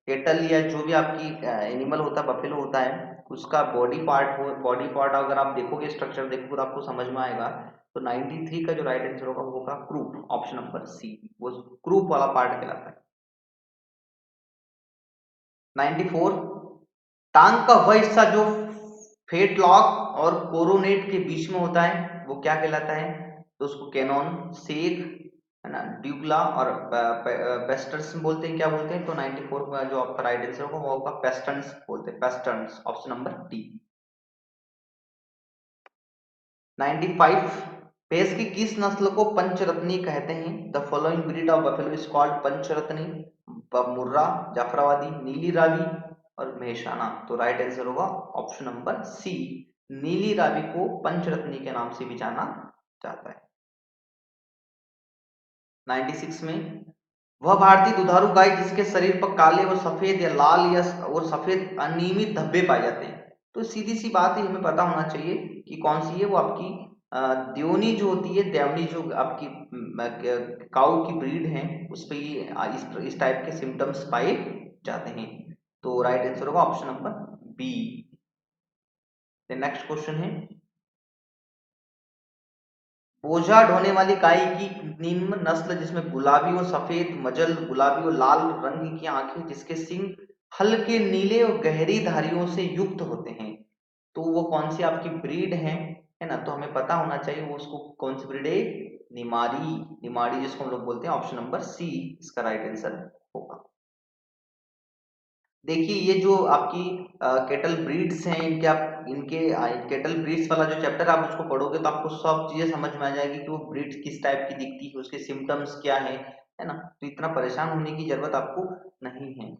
केटल या जो भी आपकी एनिमल होता है, बफेलो होता है, उसका बॉडी पार्ट हो, बॉडी पार्ट अगर आप देखोगे, स्ट्रक्चर देखोगे तो आपको समझ में आएगा। तो 93 का जो राइट आंसर होगा वो होगा क्रूप। ऑप्शन नंबर सी वो क्रूप वाला पार्ट कहलाता है। 94 टांग का वह हिस्सा जो फेटलॉक और कोरोनेट के बीच में होता है वो क्या कहलाता है, तो उसको कैनॉन, सेक, है ना, ड्यूगला और पेस्टर्स बोलते हैं, क्या बोलते हैं। तो 94 का जो आपका राइट आंसर होगा वो होगा पेस्टर्न्स बोलते हैं, पेस्टर्न्स। Option number D. 95 भैंस की किस नस्ल को पंचरत्नी कहते हैं। The following breed of buffalo is called Pancharatni, Murrah, Jafarabadi, Nili Ravi और मेहसाना। तो राइट आंसर होगा option number C, Nili Ravi को पंचरत्नी के नाम से भी जाना जाता है। 96 में वह भारतीय दुधारू गाय जिसके शरीर पर काले और सफेद या लाल या और सफेद अनियमित धब्बे पाए जाते हैं। तो सीधी सी बात है, हमें पता होना चाहिए कि कौन सी है, वो आपकी देवनी जो होती है, देवनी जो आपकी काऊ की ब्रीड है उस पे ये इस टाइप के सिम्टम्स पाए जाते हैं। तो राइट आंसर होगा option number B. Next question है बोझा ढोने वाली गाय की निम्न नस्ल जिसमें गुलाबी और सफेद, मजल, गुलाबी और लाल रंग की आंखें, जिसके सिंग हल्के नीले और गहरी धारियों से युक्त होते हैं, तो वो कौन सी आपकी ब्रीड है ना। तो हमें पता होना चाहिए वो उसको कौन सी ब्रीड है, निमाड़ी, निमाड़ी जिसको हम लोग बोलते हैं। ऑप्शन नंबर सी इसका राइट आंसर होगा। देखिए ये जो आपकी केटल ब्रीड्स हैं, इनके आप इनके केटल ब्रीड्स वाला जो चैप्टर आप उसको पढ़ोगे तो आपको सब चीजें समझ में आ जाएगी कि वो ब्रीड्स किस टाइप की दिखती है, उसके सिम्टम्स क्या है ना। तो इतना परेशान होने की जरूरत आपको नहीं है।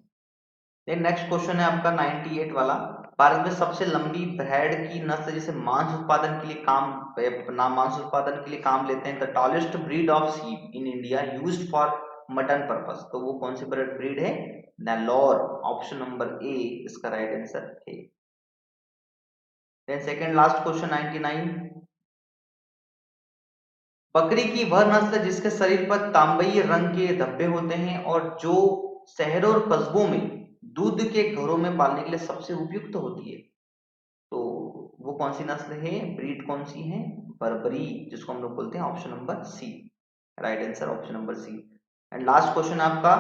देन नेक्स्ट क्वेश्चन है आपका 98 वाला। भारत में सबसे लंबी भेड़ की नस्ल जिसे मांस उत्पादन के लिए मांस उत्पादन के लिए काम लेते हैं, the tallest breed of sheep in India used for mutton purpose, तो वो कौन सी ब्रीड है, नेलोर। ऑप्शन नंबर ए इसका राइट आंसर है। देन सेकंड लास्ट क्वेश्चन 99, बकरी की वह नस्ल जिसके शरीर पर तांबई रंग के धब्बे होते हैं और जो शहरों और कस्बों में दूध के घरों में पालने के लिए सबसे उपयुक्त होती है, तो वो कौन सी नस्ल है, ब्रीड कौन सी है, बर्बरी, जिसको हम लोग बोलते हैं। Option number C right answer, option number C. And last question आपका,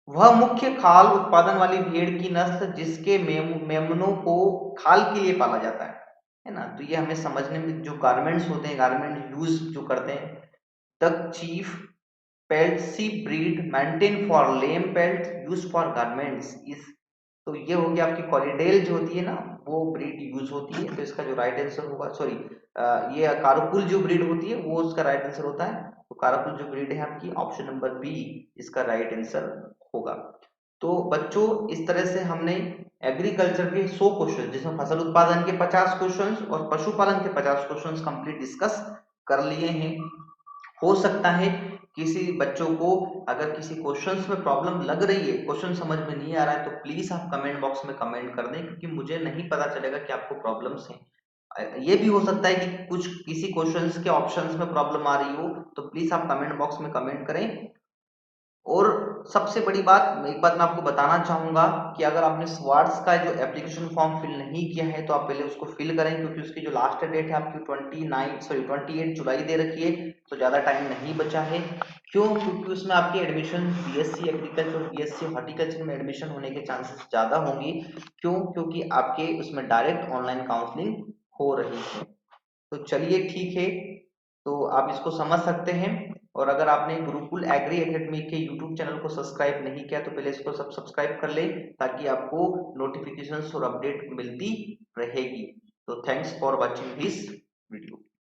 वह मुख्य खाल उत्पादन वाली भेड़ की नस्ल जिसके मेमनों को खाल के लिए पाला जाता है ना। तो ये हमें समझने में, जो गारमेंट्स होते हैं, गारमेंट यूज जो करते हैं, the chief pelt breed maintain for lamb pelt use for garments is, तो ये हो गया आपकी कॉरिडेल जो होती है ना, वो ब्रीड यूज होती है। तो इसका जो राइट आंसर होगा, सॉरी, ये कारोकुल जो ब्रीड होती है वो उसका राइट आंसर होता है। तो कारोकुल जो ब्रीड है आपकी, ऑप्शन नंबर बी इसका राइट आंसर होगा। तो बच्चों इस तरह से हमने एग्रीकल्चर के 100 क्वेश्चन, जिसमें फसल उत्पादन के 50 क्वेश्चन और पशुपालन के 50 क्वेश्चन कंप्लीट डिस्कस कर लिए हैं। हो सकता है किसी बच्चों को अगर किसी क्वेश्चंस में प्रॉब्लम लग रही है, क्वेश्चन समझ में नहीं आ रहा है, तो प्लीज आप कमेंट बॉक्स में कमेंट कर दें, क्योंकि मुझे नहीं पता चलेगा कि आपको प्रॉब्लम्स हैं। ये भी हो सकता है कि कुछ किसी क्वेश्चंस के ऑप्शंस में प्रॉब्लम आ रही हो, तो प्लीज आप कमेंट बॉक्स में कमेंट करें। और सबसे बड़ी बात, एक बात मैं आपको बताना चाहूंगा कि अगर आपने स्वाट्स का जो एप्लीकेशन फॉर्म फिल नहीं किया है तो आप पहले उसको फिल करें, क्योंकि उसकी जो लास्ट डेट है आपकी 28 जुलाई दे रखी है, तो ज्यादा टाइम नहीं बचा है। क्यों? क्योंकि उसमें आपकी एडमिशन बीएससी एग्रीकल्चर और बीएससी हॉर्टिकल्चर में एडमिशन होने के चांसेस ज्यादा होंगी। क्यों? क्योंकि आपके उसमें डायरेक्ट ऑनलाइन काउंसलिंग हो रही है। तो चलिए ठीक है, तो आप इसको समझ सकते हैं। और अगर आपने गुरुकुल एग्री एकेडमी के यूट्यूब चैनल को सब्सक्राइब नहीं किया तो पहले इसको सब सब्सक्राइब कर ले, ताकि आपको नोटिफिकेशंस और अपडेट मिलती रहेगी। तो थैंक्स फॉर वॉचिंग दिस